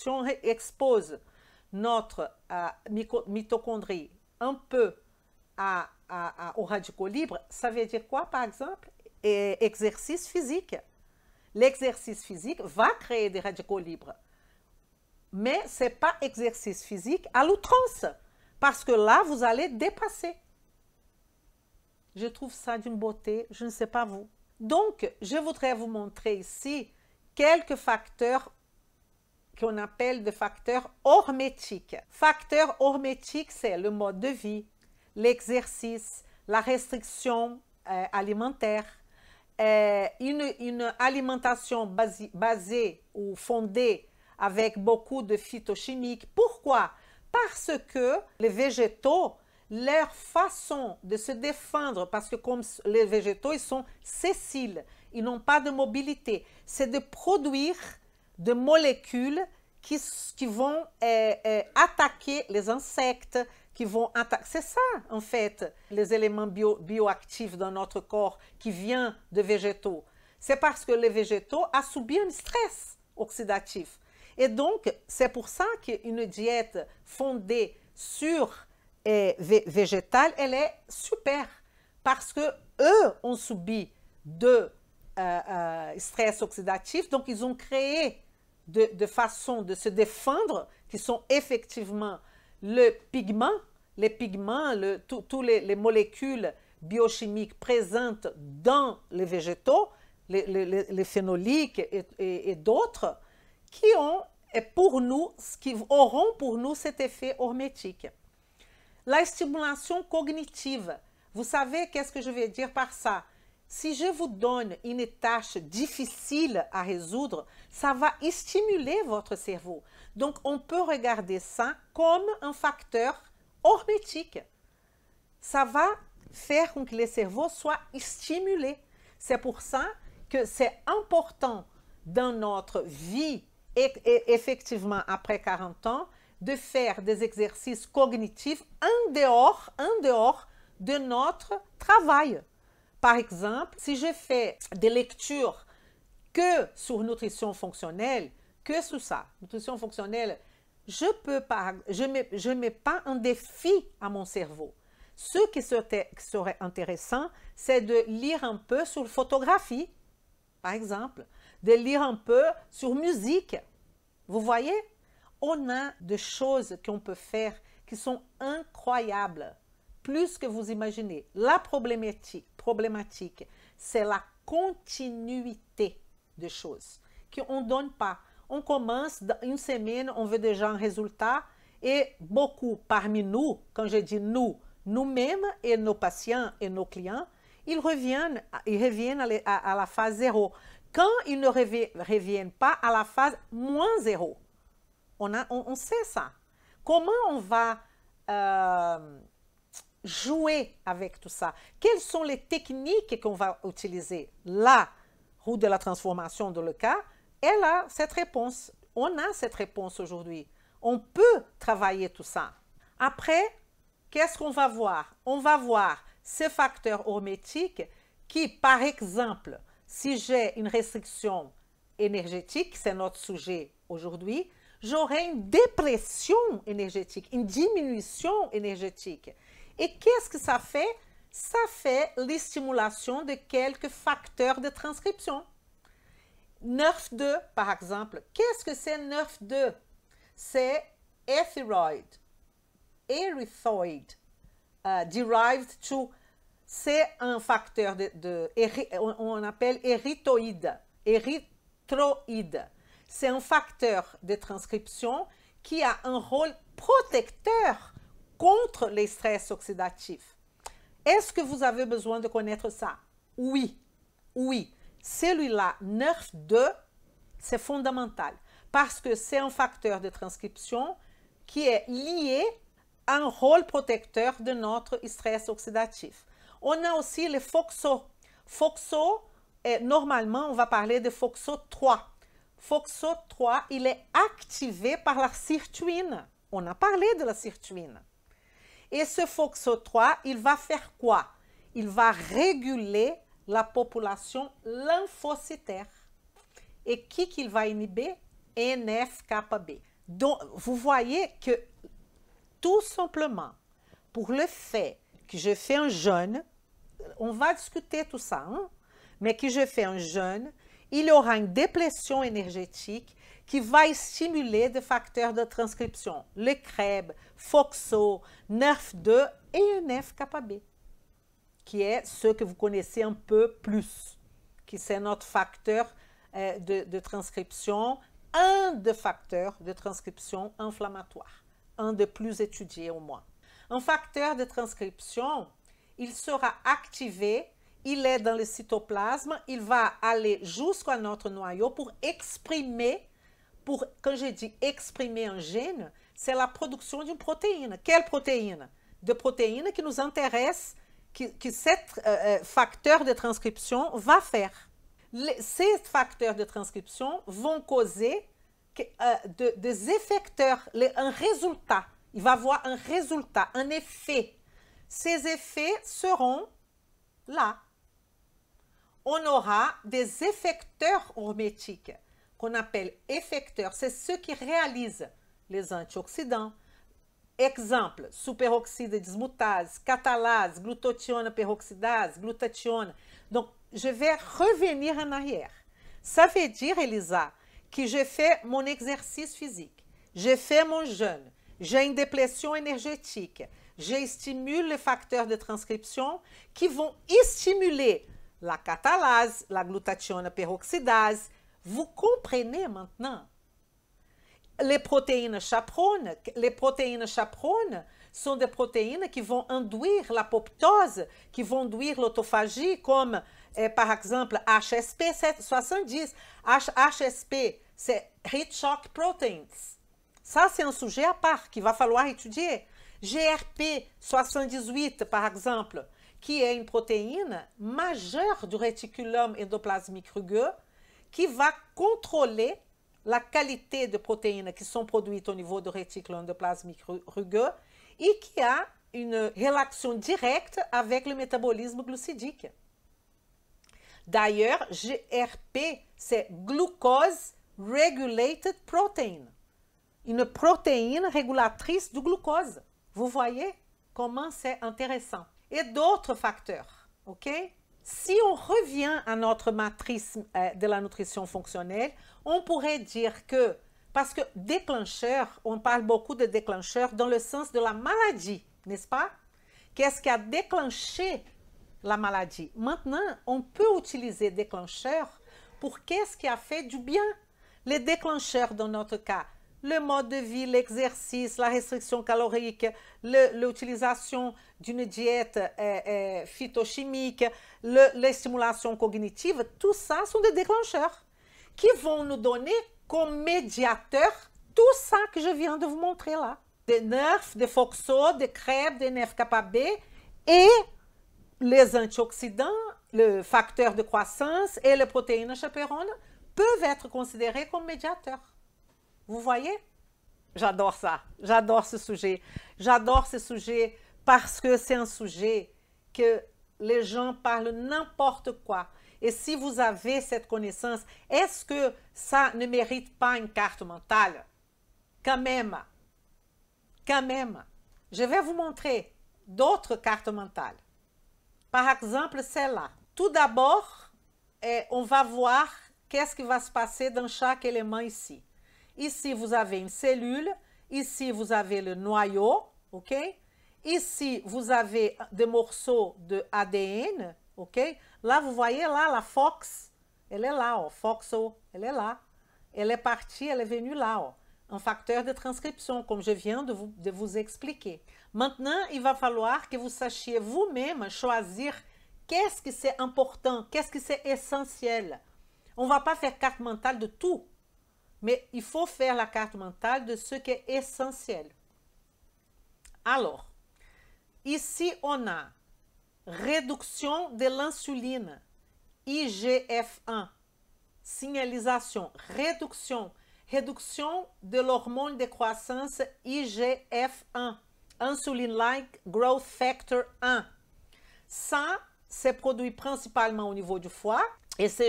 on expose notre mitochondrie un peu aux radicaux libres, ça veut dire quoi, par exemple? Exercice physique. L'exercice physique va créer des radicaux libres. Mais ce n'est pas exercice physique à l'outrance, parce que là, vous allez dépasser. Je trouve ça d'une beauté, je ne sais pas vous. Donc, je voudrais vous montrer ici quelques facteurs qu'on appelle des facteurs hormétiques. Facteurs hormétiques, c'est le mode de vie, l'exercice, la restriction alimentaire, une alimentation basée ou fondée avec beaucoup de phytochimiques. Pourquoi? Parce que les végétaux, leur façon de se défendre, parce que comme les végétaux, ils sont sessiles, ils n'ont pas de mobilité, c'est de produire des molécules qui vont attaquer les insectes, qui vont attaquer. C'est ça, en fait, les éléments bioactifs dans notre corps qui viennent de végétaux. C'est parce que les végétaux ont subi un stress oxydatif. Et donc, c'est pour ça qu'une diète fondée sur végétale, elle est super. Parce qu'eux ont subi de stress oxydatif, donc ils ont créé de façons de se défendre qui sont effectivement le pigment, les pigments, toutes les molécules biochimiques présentes dans les végétaux, les phénoliques et d'autres, qui auront pour nous cet effet hormétique. La stimulation cognitive. Vous savez qu'est-ce que je veux dire par ça? Si je vous donne une tâche difficile à résoudre, ça va stimuler votre cerveau. Donc, on peut regarder ça comme un facteur hormétique. Ça va faire que le cerveau soit stimulé. C'est pour ça que c'est important dans notre vie, et effectivement après 40 ans, de faire des exercices cognitifs en dehors de notre travail. Par exemple, si je fais des lectures que sur nutrition fonctionnelle, que sur ça, nutrition fonctionnelle, je mets pas un défi à mon cerveau. Ce qui serait intéressant, c'est de lire un peu sur photographie, par exemple, de lire un peu sur musique. Vous voyez? On a des choses qu'on peut faire qui sont incroyables, plus que vous imaginez. La problématique, c'est la continuité de choses qu'on ne donne pas. On commence, dans une semaine, on veut déjà un résultat, et beaucoup parmi nous, quand je dis nous, nous-mêmes et nos patients et nos clients, ils reviennent à la phase 0. Quand ils ne reviennent pas à la phase moins 0, on sait ça. Comment on va jouer avec tout ça? Quelles sont les techniques qu'on va utiliser? La roue de la transformation dans le cas, elle a cette réponse. On a cette réponse aujourd'hui. On peut travailler tout ça. Après, qu'est-ce qu'on va voir? On va voir ces facteurs hormétiques qui, par exemple, si j'ai une restriction énergétique, c'est notre sujet aujourd'hui, j'aurai une dépression énergétique, une diminution énergétique. Et qu'est-ce que ça fait? Ça fait l'estimulation de quelques facteurs de transcription. NRF2, par exemple. Qu'est-ce que c'est NRF2? C'est erythroid, derived to, c'est un facteur on appelle érythroïde. C'est un facteur de transcription qui a un rôle protecteur contre les stress oxydatifs. Est-ce que vous avez besoin de connaître ça? Oui, oui. Celui-là, NRF2, C'est fondamental parce que c'est un facteur de transcription qui est lié à un rôle protecteur de notre stress oxydatif. On a aussi le FOXO. FOXO, normalement, on va parler de FOXO3. FOXO3, il est activé par la sirtuine. On a parlé de la sirtuine. Et ce FOXO3, il va faire quoi? Il va réguler la population lymphocytaire. Et qui qu'il va inhiber? NF-κB. Donc, vous voyez que tout simplement, pour le fait que je fais un jeûne, on va discuter tout ça, hein? Mais que je fais un jeûne, il y aura une déplétion énergétique qui va stimuler des facteurs de transcription, le CREB, FOXO, NERF2 et NF-κB, qui est ce que vous connaissez un peu plus, qui c'est notre facteur de transcription, un des facteurs de transcription inflammatoire, un des plus étudiés au moins. Un facteur de transcription, il sera activé, il est dans le cytoplasme, il va aller jusqu'à notre noyau pour exprimer, quand je dis exprimer un gène, c'est la production d'une protéine. Quelle protéine? De protéines qui nous intéressent, que ce facteur de transcription va faire. Ces facteurs de transcription vont causer des effecteurs, un résultat. Il va avoir un résultat, un effet. Ces effets seront là. On aura des effecteurs hormétiques qu'on appelle effecteurs. C'est ceux qui réalisent les antioxydants. Exemple, superoxyde dismutase, catalase, glutathione peroxydase, glutathione. Donc, je vais revenir en arrière. Ça veut dire, Elisa, que je fais mon exercice physique, je fais mon jeûne, j'ai une déplétion énergétique, je stimule les facteurs de transcription qui vont stimuler la catalase, la glutathione peroxydase. Vous comprenez maintenant? Les protéines chaperones sont des protéines qui vont induire l'apoptose, qui vont induire l'autophagie, comme par exemple HSP 70. HSP, c'est Heat Shock Proteins. Ça, c'est un sujet à part qu'il va falloir étudier. GRP 78, par exemple, qui est une protéine majeure du réticulum endoplasmique rugueux, qui va contrôler la qualité de protéines qui sont produites au niveau du réticulum endoplasmique rugueux et qui a une relation directe avec le métabolisme glucidique. D'ailleurs, GRP, c'est Glucose Regulated Protein, une protéine régulatrice du glucose. Vous voyez comment c'est intéressant. Et d'autres facteurs, ok? Si on revient à notre matrice de la nutrition fonctionnelle, on pourrait dire que, parce que déclencheur, on parle beaucoup de déclencheur dans le sens de la maladie, n'est-ce pas? Qu'est-ce qui a déclenché la maladie? Maintenant, on peut utiliser déclencheur pour qu'est-ce qui a fait du bien. Les déclencheurs dans notre cas, le mode de vie, l'exercice, la restriction calorique, l'utilisation d'une diète phytochimique, les stimulations cognitives, tout ça sont des déclencheurs qui vont nous donner comme médiateur tout ça que je viens de vous montrer là. Des NERF, des FOXO, des CREB, des NF-κB et les antioxydants, le facteur de croissance et les protéines chaperones peuvent être considérés comme médiateurs. Vous voyez? J'adore ça. J'adore ce sujet. J'adore ce sujet parce que c'est un sujet que les gens parlent n'importe quoi. Et si vous avez cette connaissance, est-ce que ça ne mérite pas une carte mentale? Quand même. Quand même. Je vais vous montrer d'autres cartes mentales. Par exemple, celle-là. Tout d'abord, on va voir qu'est-ce qui va se passer dans chaque élément ici. Ici, vous avez une cellule. Ici, vous avez le noyau. OK? Ici, vous avez des morceaux de ADN. OK? Là, vous voyez, là, la FOX, elle est là, oh, FOXO, elle est là. Elle est partie, elle est venue là, oh. Un facteur de transcription, comme je viens de vous expliquer. Maintenant, il va falloir que vous sachiez vous-même choisir qu'est-ce que c'est important, qu'est-ce que c'est essentiel. On ne va pas faire carte mentale de tout. Mais il faut faire la carte mentale de ce qui est essentiel. Alors, ici, on a réduction de l'insuline, IGF-1, signalisation, réduction de l'hormone de croissance IGF-1, Insulin-like Growth Factor 1. Ça, c'est produit principalement au niveau du foie. Et ce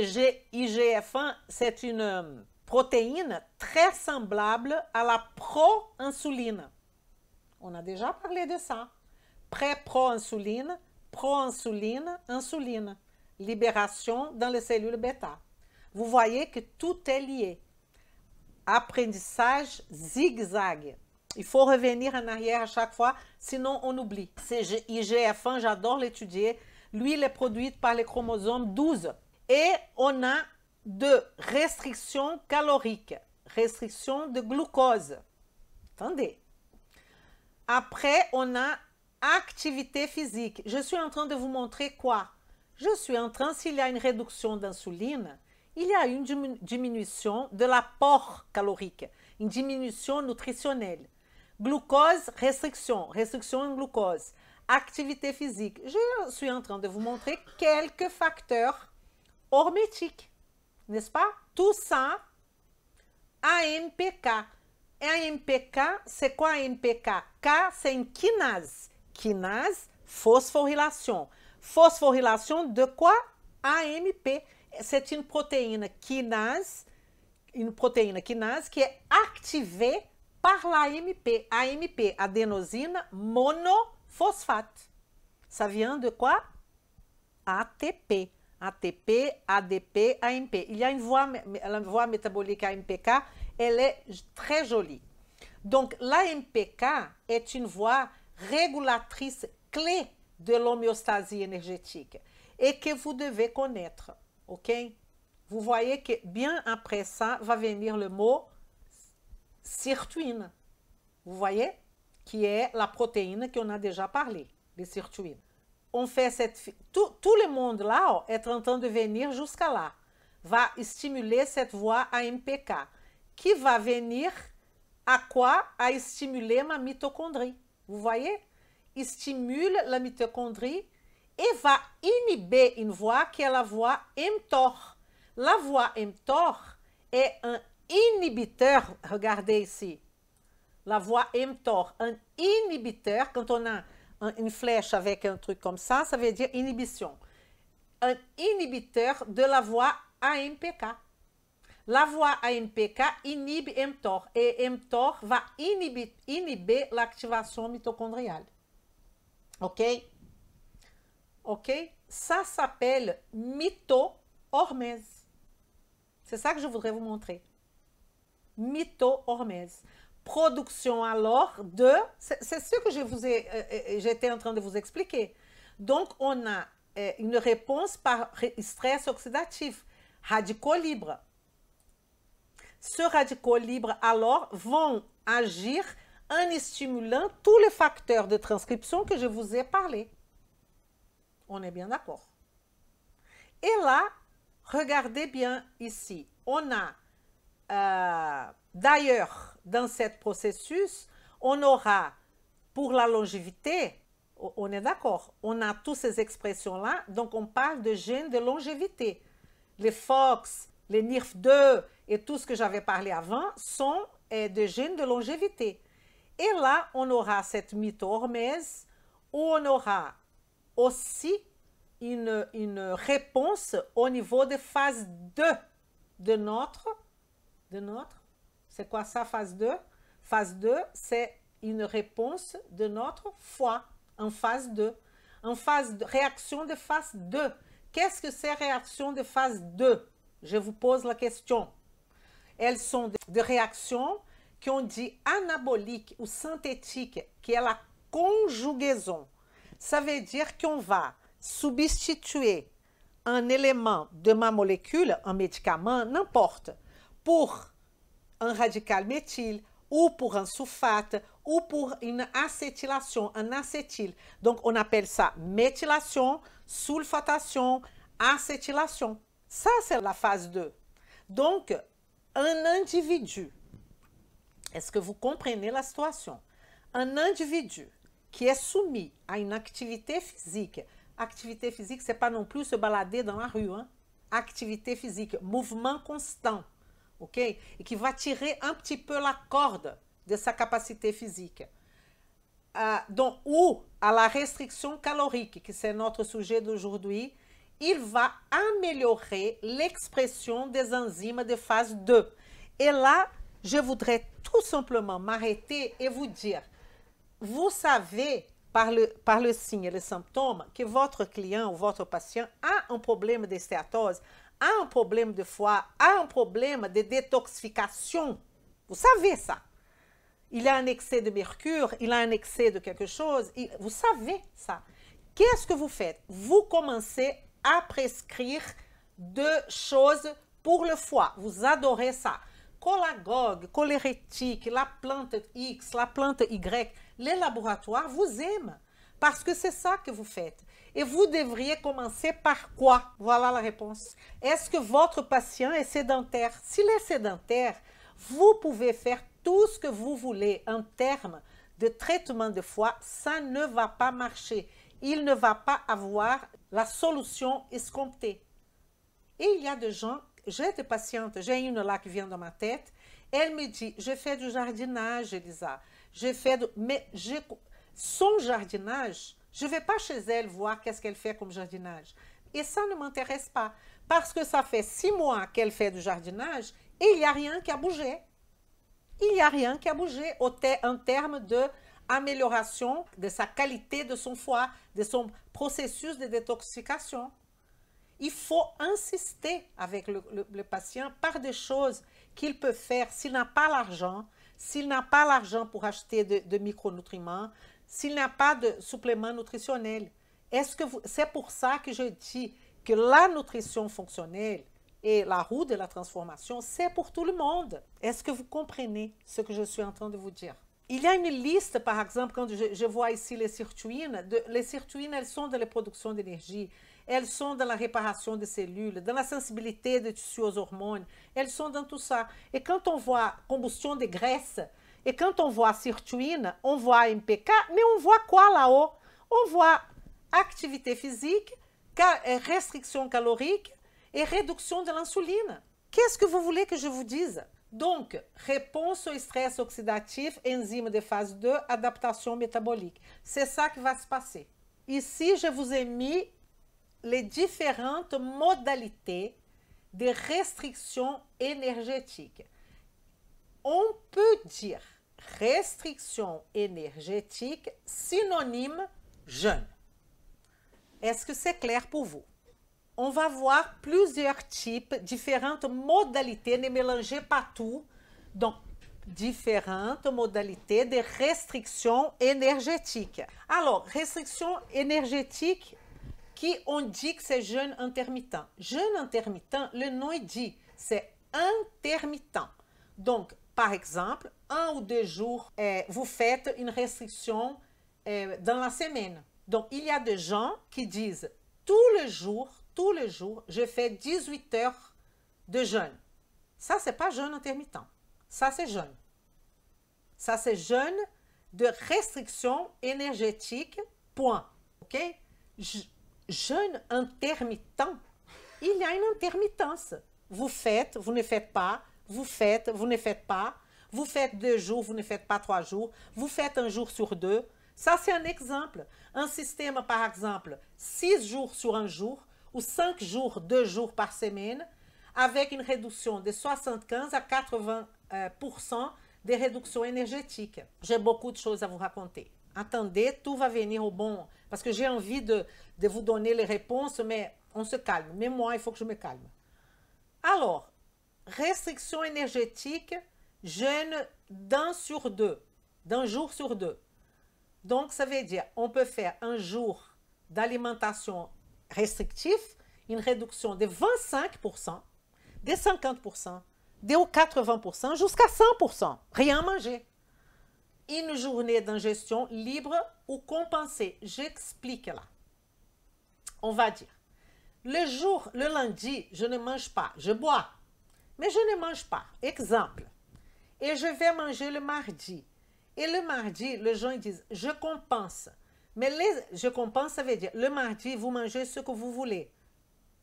IGF-1, c'est une protéine très semblable à la pro-insuline. On a déjà parlé de ça. Pré-pro-insuline, pro-insuline, insuline. Libération dans les cellules bêta. Vous voyez que tout est lié. Apprentissage zigzag. Il faut revenir en arrière à chaque fois, sinon on oublie. C'est IGF-1, j'adore l'étudier. Lui, il est produit par les chromosomes 12. Et on a de restriction calorique, restriction de glucose. Attendez. Après, on a activité physique. Je suis en train de vous montrer quoi? Je suis en train, s'il y a une réduction d'insuline, il y a une diminution de l'apport calorique, une diminution nutritionnelle. Glucose, restriction en glucose. Activité physique. Je suis en train de vous montrer quelques facteurs hormétiques, n'est-ce pas? Tout ça, AMPK. AMPK, c'est quoi AMPK? K, c'est une kinase. Kinase, phosphorylation. Phosphorylation de quoi? AMP. C'est une protéine kinase qui est activée par l'AMP. AMP, adénosine monophosphate. Ça vient de quoi? ATP. ATP, ADP, AMP. Il y a une voie métabolique AMPK, elle est très jolie. Donc, l'AMPK est une voie régulatrice clé de l'homéostasie énergétique et que vous devez connaître, ok? Vous voyez que bien après ça va venir le mot sirtuine, vous voyez? Qui est la protéine qu'on a déjà parlé, les sirtuines. On fait tout le monde là est en train de venir jusqu'à là, va stimuler cette voie AMPK, qui va venir à quoi? À stimuler ma mitochondrie. Vous voyez? Il stimule la mitochondrie et va inhiber une voie qui est la voie mTOR. La voie mTOR est un inhibiteur, regardez ici, la voie mTOR, un inhibiteur, quand on a une flèche avec un truc comme ça veut dire inhibition. Un inhibiteur de la voie AMPK. La voie AMPK inhibe mTOR et mTOR va inhiber l'activation mitochondriale. OK? OK? Ça s'appelle mitohormèse. C'est ça que je voudrais vous montrer. Mitohormèse. Production alors de... C'est ce que j'étais en train de vous expliquer. Donc, on a une réponse par stress oxydatif, radicaux libres. Ces radicaux libres, alors, vont agir en stimulant tous les facteurs de transcription que je vous ai parlé. On est bien d'accord. Et là, regardez bien ici. On a, d'ailleurs, dans ce processus, on aura, pour la longévité, on est d'accord, on a toutes ces expressions-là, donc on parle de gènes de longévité. Les FOX, les NIRF2 et tout ce que j'avais parlé avant sont des gènes de longévité. Et là, on aura cette mitohormèse où on aura aussi une réponse au niveau de phase 2 de notre c'est quoi ça, phase 2? Phase 2, c'est une réponse de notre foie en phase 2. En phase de réaction de phase 2. Qu'est-ce que c'est réaction de phase 2? Je vous pose la question. Elles sont des réactions qu'on dit anaboliques ou synthétiques, qui est la conjugaison. Ça veut dire qu'on va substituer un élément de ma molécule, un médicament, n'importe, pour un radical méthyle, ou pour un sulfate, ou pour une acétylation, un acétyl. Donc, on appelle ça méthylation, sulfatation, acétylation. Ça, c'est la phase 2. Donc, un individu, est-ce que vous comprenez la situation? Un individu qui est soumis à une activité physique, c'est pas non plus se balader dans la rue, hein? Activité physique, mouvement constant, ok? Et qui va tirer un petit peu la corde de sa capacité physique. Donc, ou à la restriction calorique, qui c'est notre sujet d'aujourd'hui, il va améliorer l'expression des enzymes de phase 2. Et là, je voudrais tout simplement m'arrêter et vous dire, vous savez, par le signe et les symptômes, que votre client ou votre patient a un problème de stéatose, a un problème de foie, a un problème de détoxification. Vous savez ça. Il a un excès de mercure, il a un excès de quelque chose, vous savez ça. Qu'est-ce que vous faites? Vous commencez à prescrire de choses pour le foie. Vous adorez ça. Cholagogue, cholérétique, la plante X, la plante Y, les laboratoires vous aiment parce que c'est ça que vous faites. Et vous devriez commencer par quoi? Voilà la réponse. Est-ce que votre patient est sédentaire? S'il est sédentaire, vous pouvez faire tout ce que vous voulez en termes de traitement de foie, ça ne va pas marcher. Il ne va pas avoir la solution escomptée. Et il y a des gens, j'ai des patientes, j'ai une là qui vient dans ma tête, elle me dit, je fais du jardinage, Elisa, mais son jardinage, je ne vais pas chez elle voir qu'est-ce qu'elle fait comme jardinage. Et ça ne m'intéresse pas, parce que ça fait 6 mois qu'elle fait du jardinage et il n'y a rien qui a bougé. Il n'y a rien qui a bougé en termes d'amélioration de sa qualité de son foie, de son processus de détoxification. Il faut insister avec le patient par des choses qu'il peut faire s'il n'a pas l'argent, pour acheter de micronutriments, s'il n'a pas de supplément nutritionnel. C'est pour ça que je dis que la nutrition fonctionnelle et la roue de la transformation, c'est pour tout le monde. Est-ce que vous comprenez ce que je suis en train de vous dire? Il y a une liste, par exemple, quand je vois ici les sirtuines. Les sirtuines, elles sont dans la production d'énergie, elles sont dans la réparation des cellules, dans la sensibilité des tissus aux hormones, elles sont dans tout ça. Et quand on voit combustion de graisse, et quand on voit sirtuine, on voit MPK, mais on voit quoi là-haut? On voit activité physique, restriction calorique, et réduction de l'insuline. Qu'est-ce que vous voulez que je vous dise? Donc, réponse au stress oxydatif, enzyme de phase 2, adaptation métabolique. C'est ça qui va se passer. Ici, je vous ai mis les différentes modalités de restriction énergétique. On peut dire restriction énergétique synonyme jeûne. Est-ce que c'est clair pour vous? On va voir plusieurs types, différentes modalités, ne mélangez pas tout. Donc, différentes modalités de restriction énergétique. Alors, restriction énergétique, qui on dit que c'est jeûne intermittent. Jeûne intermittent, le nom il dit, c'est intermittent. Donc, par exemple, 1 ou 2 jours, vous faites une restriction dans la semaine. Donc, il y a des gens qui disent, tous les jours, je fais 18 heures de jeûne. Ça, c'est pas jeûne intermittent. Ça, c'est jeûne. Ça, c'est jeûne de restriction énergétique, point. OK? Jeûne intermittent. Il y a une intermittence. Vous faites, vous ne faites pas. Vous faites, vous ne faites pas. Vous faites 2 jours, vous ne faites pas 3 jours. Vous faites 1 jour sur 2. Ça, c'est un exemple. Un système, par exemple, 6 jours sur 1 jour, ou 5 jours, 2 jours par semaine, avec une réduction de 75 à 80% de réduction énergétique. J'ai beaucoup de choses à vous raconter. Attendez, tout va venir au bon, parce que j'ai envie de vous donner les réponses, mais on se calme. Même moi, il faut que je me calme. Alors, restriction énergétique, jeûne d'un jour sur 2. Donc, ça veut dire, on peut faire 1 jour d'alimentation restrictif, une réduction de 25%, de 50%, de 80%, jusqu'à 100%. Rien manger. Une journée d'ingestion libre ou compensée. J'explique là. On va dire, le lundi, je ne mange pas, je bois. mais je ne mange pas. Exemple. Et je vais manger le mardi. Et le mardi, les gens disent, je compense. Mais je compense, ça veut dire, le mardi, vous mangez ce que vous voulez.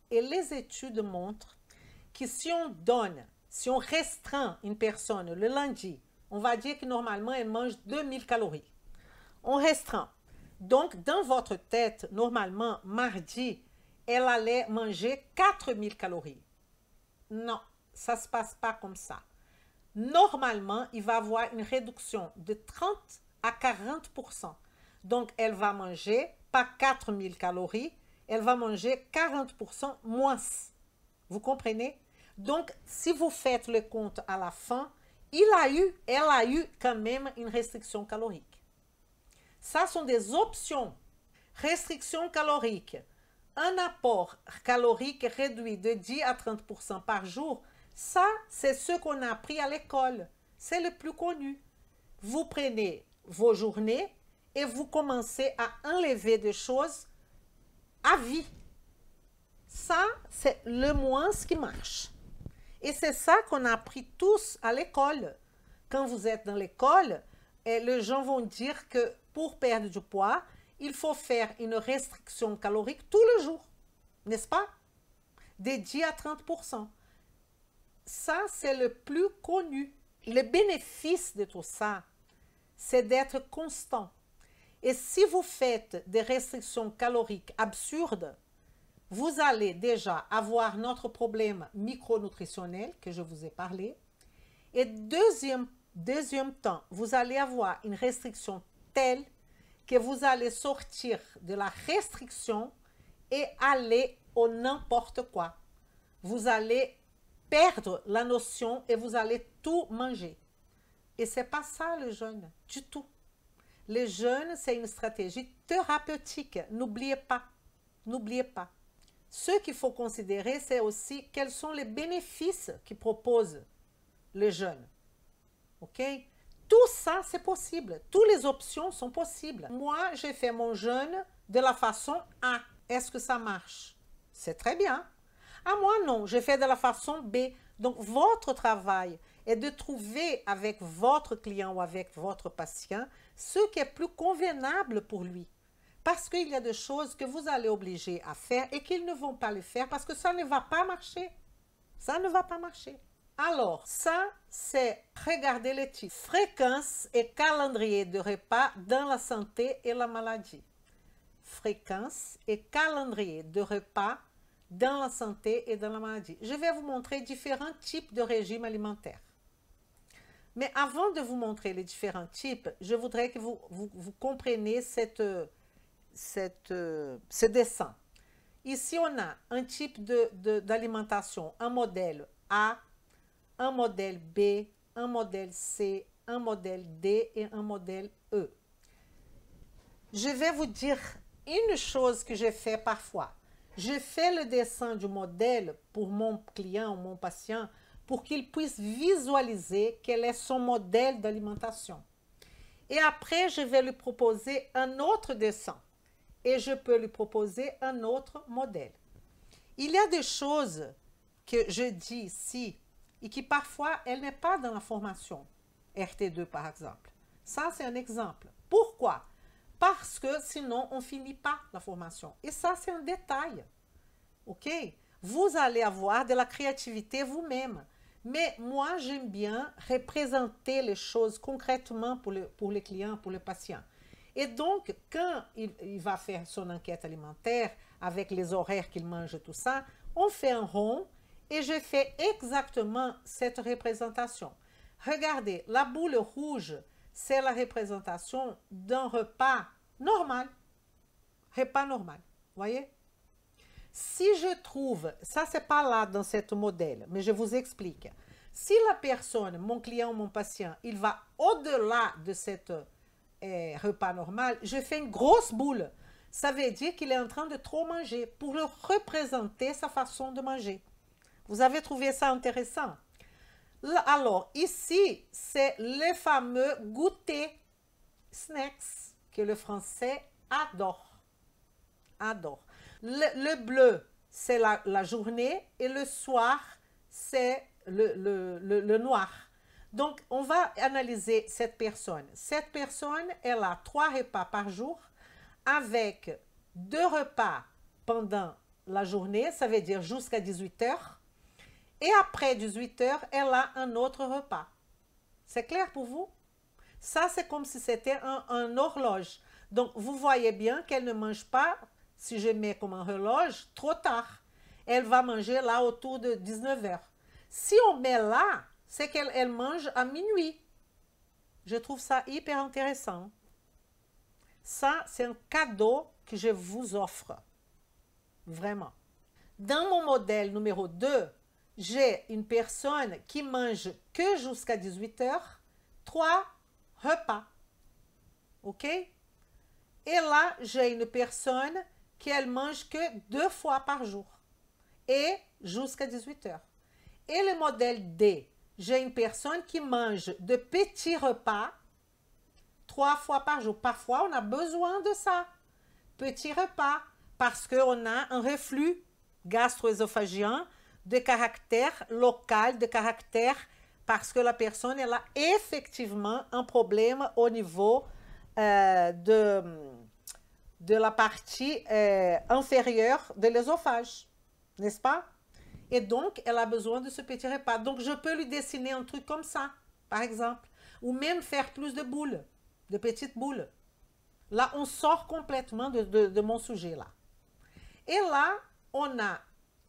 Et les études montrent que si on donne, si on restreint une personne le lundi, on va dire que normalement, elle mange 2000 calories. On restreint. Donc, dans votre tête, normalement, mardi, elle allait manger 4000 calories. Non, ça ne se passe pas comme ça. Normalement, il va avoir une réduction de 30 à 40%. Donc, elle va manger pas 4000 calories, elle va manger 40% moins. Vous comprenez? Donc, si vous faites le compte à la fin, elle a eu quand même une restriction calorique. Ça sont des options. Restriction calorique. Un apport calorique réduit de 10 à 30% par jour, ça, c'est ce qu'on a appris à l'école. C'est le plus connu. Vous prenez vos journées et vous commencez à enlever des choses à vie. Ça, c'est le moins qui marche. Et c'est ça qu'on a appris tous à l'école. Quand vous êtes dans l'école, les gens vont dire que pour perdre du poids, il faut faire une restriction calorique tous les jours, n'est-ce pas? De 10 à 30%. Ça, c'est le plus connu. Le bénéfice de tout ça, c'est d'être constant. Et si vous faites des restrictions caloriques absurdes, vous allez déjà avoir notre problème micronutritionnel que je vous ai parlé. Et deuxième temps, vous allez avoir une restriction telle que vous allez sortir de la restriction et aller au n'importe quoi. Vous allez perdre la notion et vous allez tout manger. Et ce n'est pas ça le jeûne, du tout. Le jeûne, c'est une stratégie thérapeutique. N'oubliez pas. N'oubliez pas. Ce qu'il faut considérer, c'est aussi quels sont les bénéfices qui propose le jeûne. OK? Tout ça, c'est possible. Toutes les options sont possibles. Moi, j'ai fait mon jeûne de la façon A. Est-ce que ça marche? C'est très bien. Ah, moi, non. J'ai fait de la façon B. Donc, votre travail est de trouver avec votre client ou avec votre patient ce qui est plus convenable pour lui. Parce qu'il y a des choses que vous allez obliger à faire et qu'ils ne vont pas le faire parce que ça ne va pas marcher. Ça ne va pas marcher. Alors, ça, c'est regarder les titres. Fréquence et calendrier de repas dans la santé et la maladie. Fréquence et calendrier de repas dans la santé et dans la maladie. Je vais vous montrer différents types de régimes alimentaires. Mais avant de vous montrer les différents types, je voudrais que vous compreniez ce dessin. Ici, on a un type d'alimentation, un modèle A, un modèle B, un modèle C, un modèle D et un modèle E. Je vais vous dire une chose que j'ai fait parfois. Je fais le dessin du modèle pour mon client ou mon patient pour qu'il puisse visualiser quel est son modèle d'alimentation. Et après, je vais lui proposer un autre dessin. Et je peux lui proposer un autre modèle. Il y a des choses que je dis ici et qui parfois, elles n'est pas dans la formation. RT2 par exemple. Ça, c'est un exemple. Pourquoi? Parce que sinon, on ne finit pas la formation. Et ça, c'est un détail. OK? Vous allez avoir de la créativité vous-même. Mais moi, j'aime bien représenter les choses concrètement pour les clients, pour les patients. Et donc, quand il va faire son enquête alimentaire, avec les horaires qu'il mange et tout ça, on fait un rond et je fais exactement cette représentation. Regardez, la boule rouge, c'est la représentation d'un repas normal. Repas normal, voyez? Si je trouve, ça c'est pas là dans ce modèle, mais je vous explique. Si la personne, mon client ou mon patient, il va au-delà de cette repas normal, je fais une grosse boule. Ça veut dire qu'il est en train de trop manger pour le représenter sa façon de manger. Vous avez trouvé ça intéressant? Alors, ici, c'est le fameux goûter, snacks, que le français adore. Le bleu, c'est la journée et le soir, c'est le noir. Donc, on va analyser cette personne. Cette personne, elle a 3 repas par jour avec 2 repas pendant la journée, ça veut dire jusqu'à 18 heures. Et après 18 heures, elle a un autre repas. C'est clair pour vous? Ça, c'est comme si c'était un horloge. Donc, vous voyez bien qu'elle ne mange pas, si je mets comme un horloge, trop tard. Elle va manger là autour de 19 heures. Si on met là, c'est qu'elle mange à minuit. Je trouve ça hyper intéressant. Ça, c'est un cadeau que je vous offre. Vraiment. Dans mon modèle numéro 2, j'ai une personne qui mange que jusqu'à 18 heures, 3 repas. OK? Et là, j'ai une personne qui elle mange que 2 fois par jour et jusqu'à 18 heures. Et le modèle D, j'ai une personne qui mange de petits repas 3 fois par jour. Parfois, on a besoin de ça. Petits repas, parce qu'on a un reflux gastro-œsophagien de caractère local, de caractère parce que la personne elle a effectivement un problème au niveau de la partie inférieure de l'œsophage, n'est-ce pas? Et donc, elle a besoin de ce petit repas. Donc, je peux lui dessiner un truc comme ça, par exemple. Ou même faire plus de boules, de petites boules. Là, on sort complètement de mon sujet, là. Et là, on a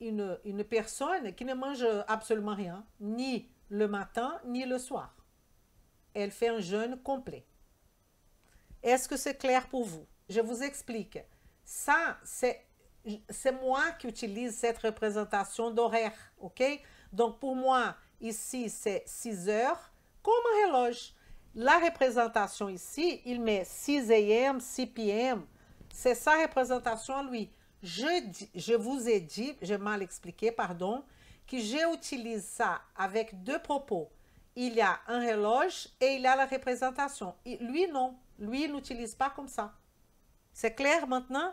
une personne qui ne mange absolument rien, ni le matin, ni le soir. Elle fait un jeûne complet. Est-ce que c'est clair pour vous? Je vous explique. Ça, c'est moi qui utilise cette représentation d'horaire, ok? Donc, pour moi, ici, c'est 6 heures, comme un horloge. La représentation ici, il met 6 a.m., 6 p.m. C'est sa représentation à lui. Je vous ai dit, j'ai mal expliqué, pardon, que j'utilise ça avec 2 propos. Il y a un horloge et il y a la représentation. Lui, non. Lui, il n'utilise pas comme ça. C'est clair maintenant?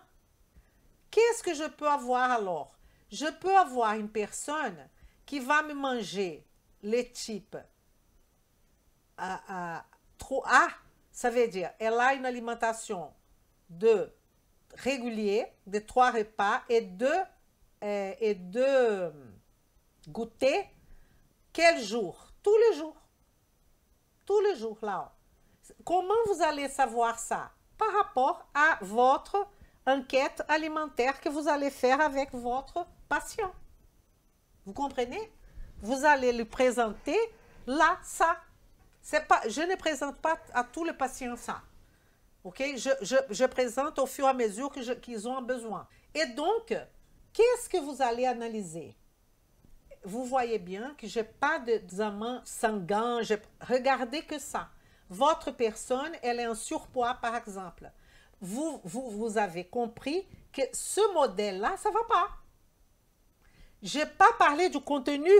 Qu'est-ce que je peux avoir alors? Je peux avoir une personne qui va me manger les types trop A, ça veut dire elle a une alimentation de régulier, de 3 repas et 2 goûters. Quel jour? Tous les jours. Tous les jours, là. Comment vous allez savoir ça? Par rapport à votre enquête alimentaire que vous allez faire avec votre patient. Vous comprenez? Vous allez lui présenter là, ça. Je ne présente pas à tous les patients ça. Ok? Je présente au fur et à mesure qu'ils ont besoin. Et donc, qu'est-ce que vous allez analyser? Vous voyez bien que je n'ai pas d'examen sanguin. Regardez que ça. Votre personne, elle est en surpoids, par exemple. Vous avez compris que ce modèle-là, ça ne va pas. Je n'ai pas parlé du contenu,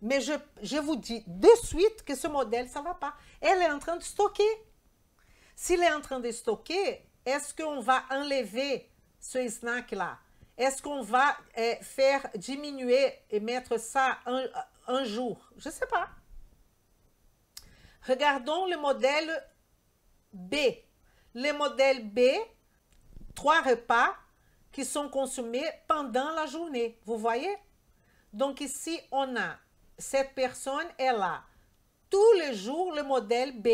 mais je vous dis de suite que ce modèle, ça ne va pas. Elle est en train de stocker. S'il est en train de stocker, est-ce qu'on va enlever ce snack-là? Est-ce qu'on va faire diminuer et mettre ça un jour? Je ne sais pas. Regardons le modèle B. Le modèle B, 3 repas qui sont consommés pendant la journée. Vous voyez? Donc ici, on a cette personne, elle a tous les jours le modèle B.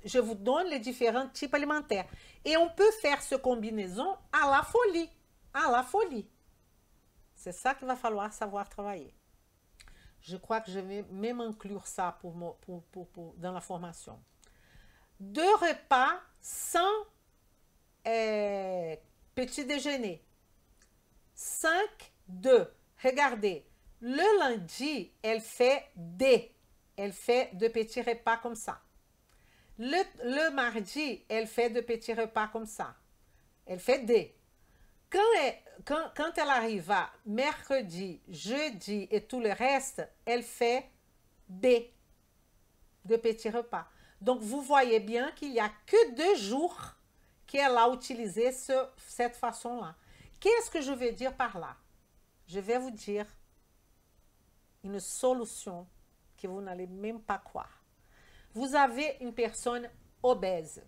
Je vous donne les différents types alimentaires. Et on peut faire cette combinaison à la folie. À la folie. C'est ça qu'il va falloir savoir travailler. Je crois que je vais même inclure ça dans la formation. 2 repas sans petit déjeuner. 5, 2. Regardez, le lundi, elle fait D. Elle fait 2 petits repas comme ça. Le mardi, elle fait 2 petits repas comme ça. Elle fait D. Quand elle arrive à mercredi, jeudi et tout le reste, elle fait B. 2 petits repas. Donc, vous voyez bien qu'il n'y a que 2 jours qu'elle a utilisé cette façon-là. Qu'est-ce que je veux dire par là? Je vais vous dire une solution que vous n'allez même pas croire. Vous avez une personne obèse.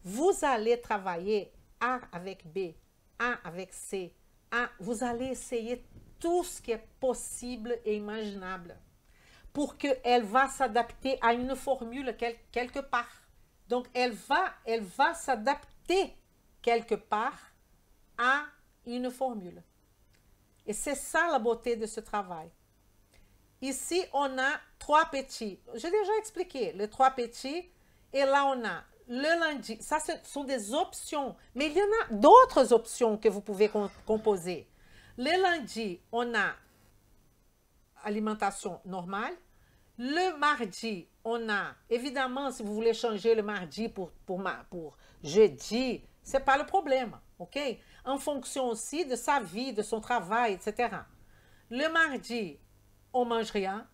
Vous allez travailler A avec B, A avec C, A. Vous allez essayer tout ce qui est possible et imaginable pour qu'elle va s'adapter à une formule quelque part. Donc, elle va s'adapter quelque part à une formule. Et c'est ça la beauté de ce travail. Ici, on a 3 petits. J'ai déjà expliqué les 3 petits. Et là, on a le lundi. Ça, ce sont des options. Mais il y en a d'autres options que vous pouvez composer. Le lundi, on a alimentation normale. Le mardi, on a, évidemment, si vous voulez changer le mardi pour jeudi, ce n'est pas le problème, ok? En fonction aussi de sa vie, de son travail, etc. Le mardi, on mange rien.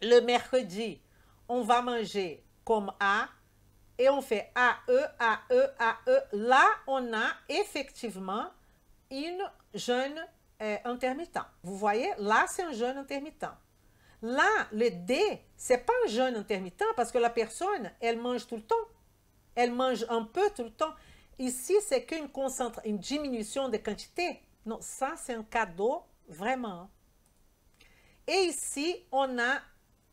Le mercredi, on va manger comme A et on fait AE, AE, AE. Là, on a effectivement une jeûne intermittent. Vous voyez, là, c'est un jeûne intermittent. Là, le D, ce n'est pas un jeûne intermittent parce que la personne, elle mange tout le temps. Elle mange un peu tout le temps. Ici, c'est qu'une une diminution de quantité. Non, ça, c'est un cadeau, vraiment. Et ici, on a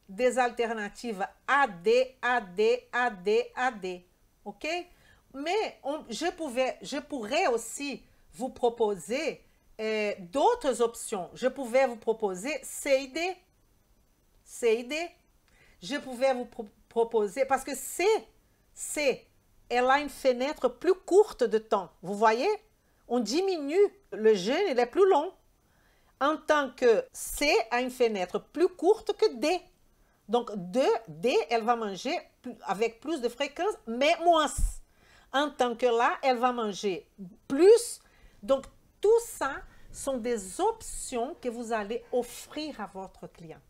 des alternatives AD, AD, AD, AD. OK? Mais je pourrais aussi vous proposer d'autres options. Je pouvais vous proposer CID. CID. Je pouvais vous proposer, parce que C, elle a une fenêtre plus courte de temps. Vous voyez? On diminue, le jeûne, il est plus long. En tant que C a une fenêtre plus courte que D. Donc, D, elle va manger avec plus de fréquence, mais moins. En tant que là, elle va manger plus. Donc, tout ça sont des options que vous allez offrir à votre client.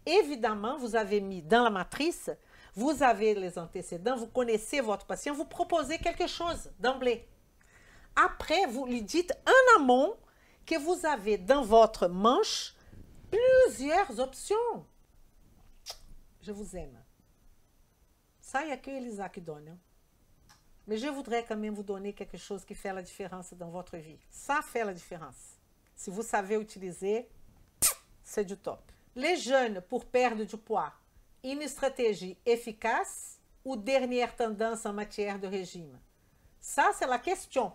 Évidemment, vous avez mis dans la matrice, vous avez les antécédents, vous connaissez votre patient, vous proposez quelque chose d'emblée. Après, vous lui dites en amont que vous avez dans votre manche plusieurs options. Je vous aime. Ça, il n'y a que Elisa qui donne. Hein? Mais je voudrais quand même vous donner quelque chose qui fait la différence dans votre vie. Ça fait la différence. Si vous savez utiliser, c'est du top. Les jeûnes pour perdre du poids, une stratégie efficace ou dernière tendance en matière de régime? Ça, c'est la question.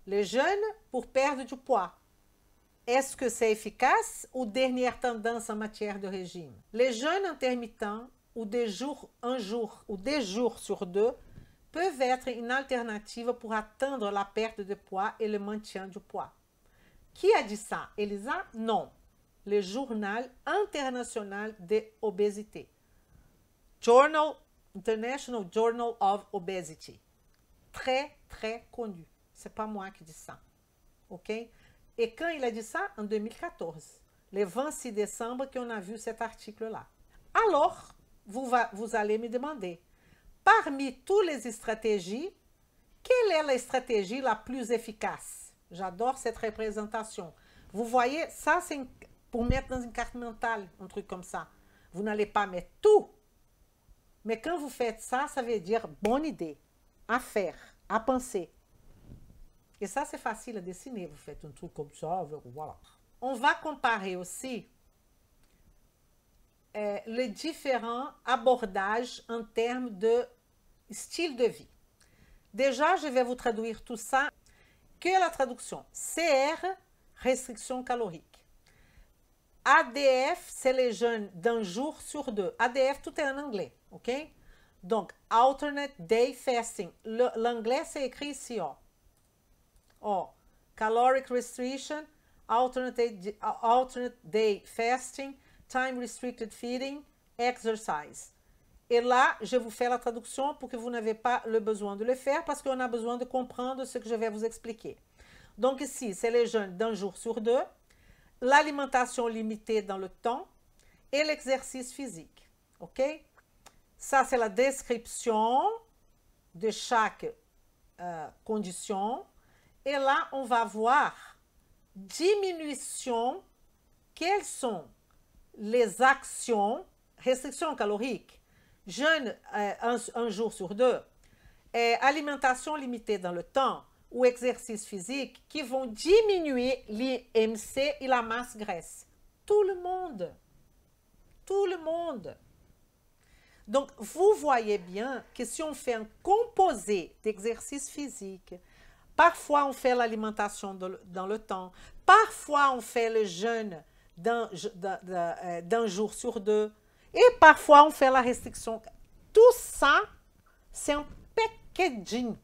Les jeûnes pour perdre du poids, est-ce que c'est efficace ou dernière tendance en matière de régime? Les jeûnes intermittents ou des jours, un jour ou des jours sur 2 peuvent être une alternative pour atteindre la perte de poids et le maintien du poids. Qui a dit ça? Elisa? Non. Le Journal international de obésité. International Journal of Obesity. Très, très connu. Ce n'est pas moi qui dis ça. OK? Et quand il a dit ça? En 2014. Le 26 décembre qu'on a vu cet article-là. Alors, vous allez me demander, parmi toutes les stratégies, quelle est la stratégie la plus efficace? J'adore cette représentation. Vous voyez, ça c'est pour mettre dans une carte mentale, un truc comme ça. Vous n'allez pas mettre tout. Mais quand vous faites ça, ça veut dire bonne idée, à faire, à penser. Et ça, c'est facile à dessiner. Vous faites un truc comme ça, voilà. On va comparer aussi les différents abordages en termes de style de vie. Déjà, je vais vous traduire tout ça. Que la traduction? CR, restriction calorique. ADF, c'est les jeûnes d'un jour sur 2. ADF, tout est en anglais, ok? Donc, Alternate Day Fasting. L'anglais, c'est écrit ici, ó. Ó, Caloric Restriction, Alternate Day Fasting, Time Restricted Feeding, Exercise. Et là, je vous fais la traduction pour que vous n'avez pas le besoin de le faire parce qu'on a besoin de comprendre ce que je vais vous expliquer. Donc ici, c'est les jeûnes d'un jour sur 2, l'alimentation limitée dans le temps et l'exercice physique. OK? Ça, c'est la description de chaque condition. Et là, on va voir diminution. Quelles sont les actions, restriction calorique, jeûne un jour sur deux, alimentation limitée dans le temps ou exercice physique qui vont diminuer l'IMC et la masse graisse. Tout le monde. Tout le monde. Donc, vous voyez bien que si on fait un composé d'exercice physique, parfois on fait l'alimentation dans le temps, parfois on fait le jeûne d'un jour sur deux, et parfois on fait la restriction. Tout ça, c'est un packaging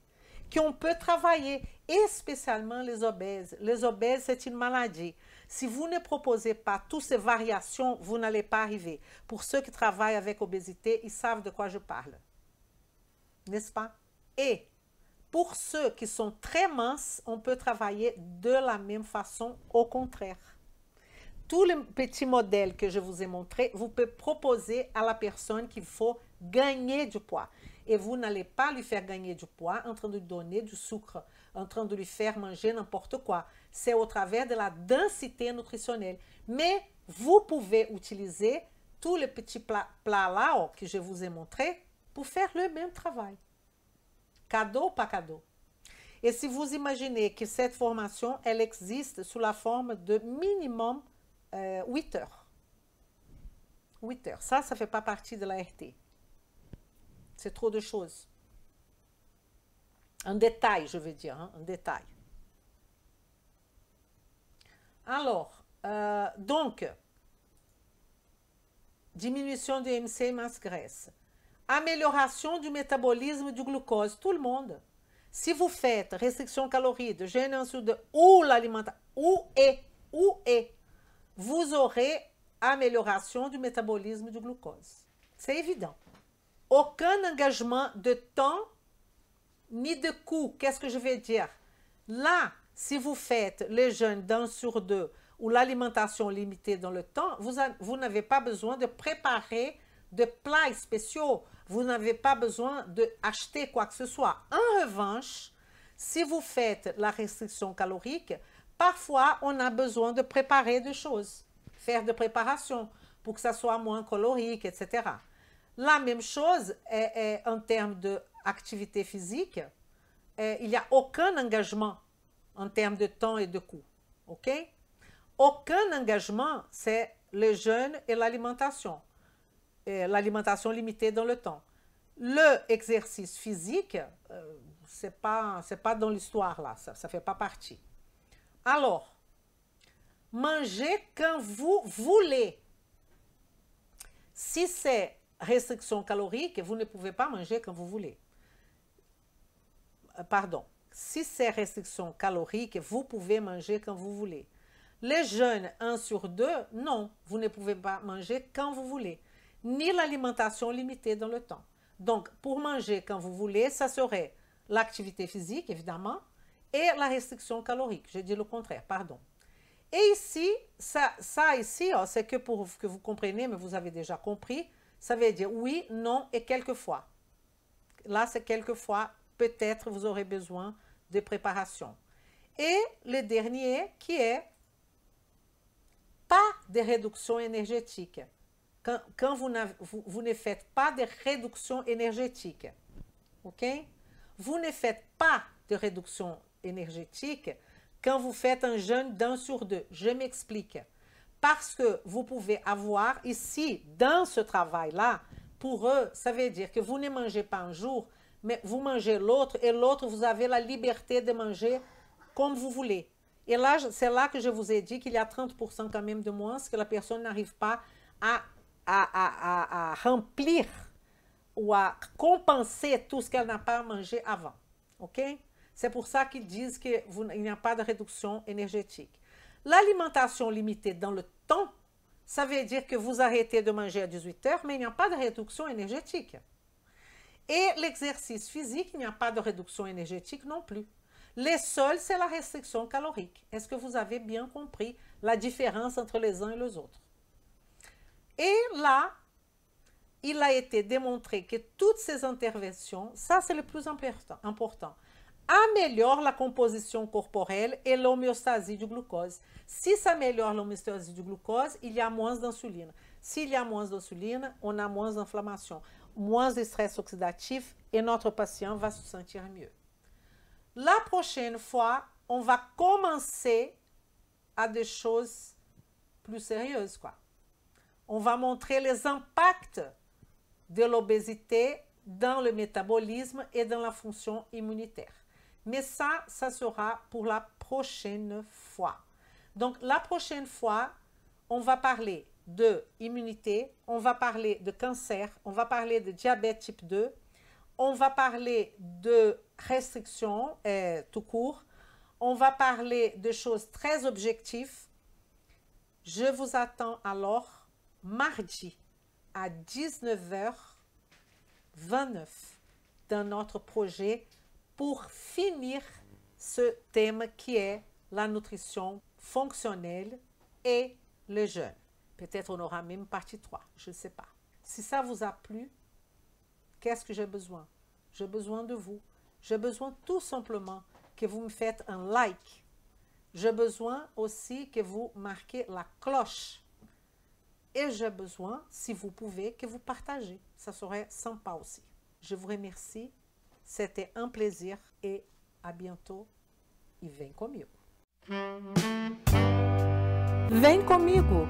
qu'on peut travailler, et spécialement les obèses. Les obèses, c'est une maladie. Si vous ne proposez pas toutes ces variations, vous n'allez pas arriver. Pour ceux qui travaillent avec obésité, ils savent de quoi je parle. N'est-ce pas? Et pour ceux qui sont très minces, on peut travailler de la même façon, au contraire. Tous les petits modèles que je vous ai montrés, vous pouvez proposer à la personne qu'il faut gagner du poids. Et vous n'allez pas lui faire gagner du poids en train de lui donner du sucre, en train de lui faire manger n'importe quoi. C'est au travers de la densité nutritionnelle. Mais vous pouvez utiliser tous les petits plats là que je vous ai montrés pour faire le même travail. Cadeau ou pas cadeau? Et si vous imaginez que cette formation, elle existe sous la forme de minimum 8 heures. 8 heures. Ça ne fait pas partie de la RT. C'est trop de choses. Un détail, je veux dire, hein, un détail. Alors, donc, diminution du MC et masse graisse. Amélioration du métabolisme du glucose, tout le monde. Si vous faites restriction calorique, jeûne en dessous de ou l'alimentation, vous aurez amélioration du métabolisme du glucose. C'est évident. Aucun engagement de temps ni de coût. Qu'est-ce que je vais dire? Là, si vous faites le jeûne d'un sur deux ou l'alimentation limitée dans le temps, vous n'avez pas besoin de préparer de plats spéciaux. Vous n'avez pas besoin d'acheter quoi que ce soit. En revanche, si vous faites la restriction calorique, parfois on a besoin de préparer des choses, faire de préparation pour que ça soit moins calorique, etc. La même chose est en termes d'activité physique. Il n'y a aucun engagement en termes de temps et de coût. OK? Aucun engagement, c'est le jeûne et l'alimentation. L'alimentation limitée dans le temps. Le exercice physique, c'est pas dans l'histoire là, ça ne fait pas partie. Alors, mangez quand vous voulez. Si c'est restriction calorique, vous ne pouvez pas manger quand vous voulez. Pardon. Si c'est restriction calorique, vous pouvez manger quand vous voulez. Les jeûnes 1 sur 2, non, vous ne pouvez pas manger quand vous voulez. Ni l'alimentation limitée dans le temps. Donc, pour manger quand vous voulez, ça serait l'activité physique, évidemment, et la restriction calorique. Je dis le contraire, pardon. Et ici, ça ici, oh, c'est que pour que vous compreniez, mais vous avez déjà compris, ça veut dire oui, non et quelquefois. Là, c'est quelquefois, peut-être vous aurez besoin de préparation. Et le dernier qui est pas de réduction énergétique. Quand vous ne faites pas de réduction énergétique, ok? Vous ne faites pas de réduction énergétique quand vous faites un jeûne d'1 sur 2. Je m'explique. Parce que vous pouvez avoir ici, dans ce travail-là, pour eux, ça veut dire que vous ne mangez pas un jour, mais vous mangez l'autre, et l'autre, vous avez la liberté de manger comme vous voulez. Et là, c'est là que je vous ai dit qu'il y a 30% quand même de moins, que la personne n'arrive pas à remplir ou à compenser tout ce qu'elle n'a pas mangé avant. OK? C'est pour ça qu'ils disent qu'il n'y a pas de réduction énergétique. L'alimentation limitée dans le temps, ça veut dire que vous arrêtez de manger à 18 heures, mais il n'y a pas de réduction énergétique. Et l'exercice physique, il n'y a pas de réduction énergétique non plus. Les seuls, c'est la restriction calorique. Est-ce que vous avez bien compris la différence entre les uns et les autres? Et là, il a été démontré que toutes ces interventions, ça c'est le plus important, améliore la composition corporelle et l'homéostasie du glucose. Si ça améliore l'homéostasie du glucose, il y a moins d'insuline. S'il y a moins d'insuline, on a moins d'inflammation, moins de stress oxydatif et notre patient va se sentir mieux. La prochaine fois, on va commencer à des choses plus sérieuses, quoi. On va montrer les impacts de l'obésité dans le métabolisme et dans la fonction immunitaire. Mais ça sera pour la prochaine fois. Donc, la prochaine fois, on va parler de immunité, on va parler de cancer, on va parler de diabète type 2, on va parler de restrictions tout court, on va parler de choses très objectives. Je vous attends alors mardi à 19h29 dans notre projet pour finir ce thème qui est la nutrition fonctionnelle et le jeûne. Peut-être on aura même partie 3, je ne sais pas. Si ça vous a plu, qu'est-ce que j'ai besoin? J'ai besoin de vous. J'ai besoin tout simplement que vous me faites un like. J'ai besoin aussi que vous marquez la cloche. Et j'ai besoin, si vous pouvez, que vous partagez. Ça serait sympa aussi. Je vous remercie. C'était un plaisir et à bientôt. E vem comigo. Vem comigo!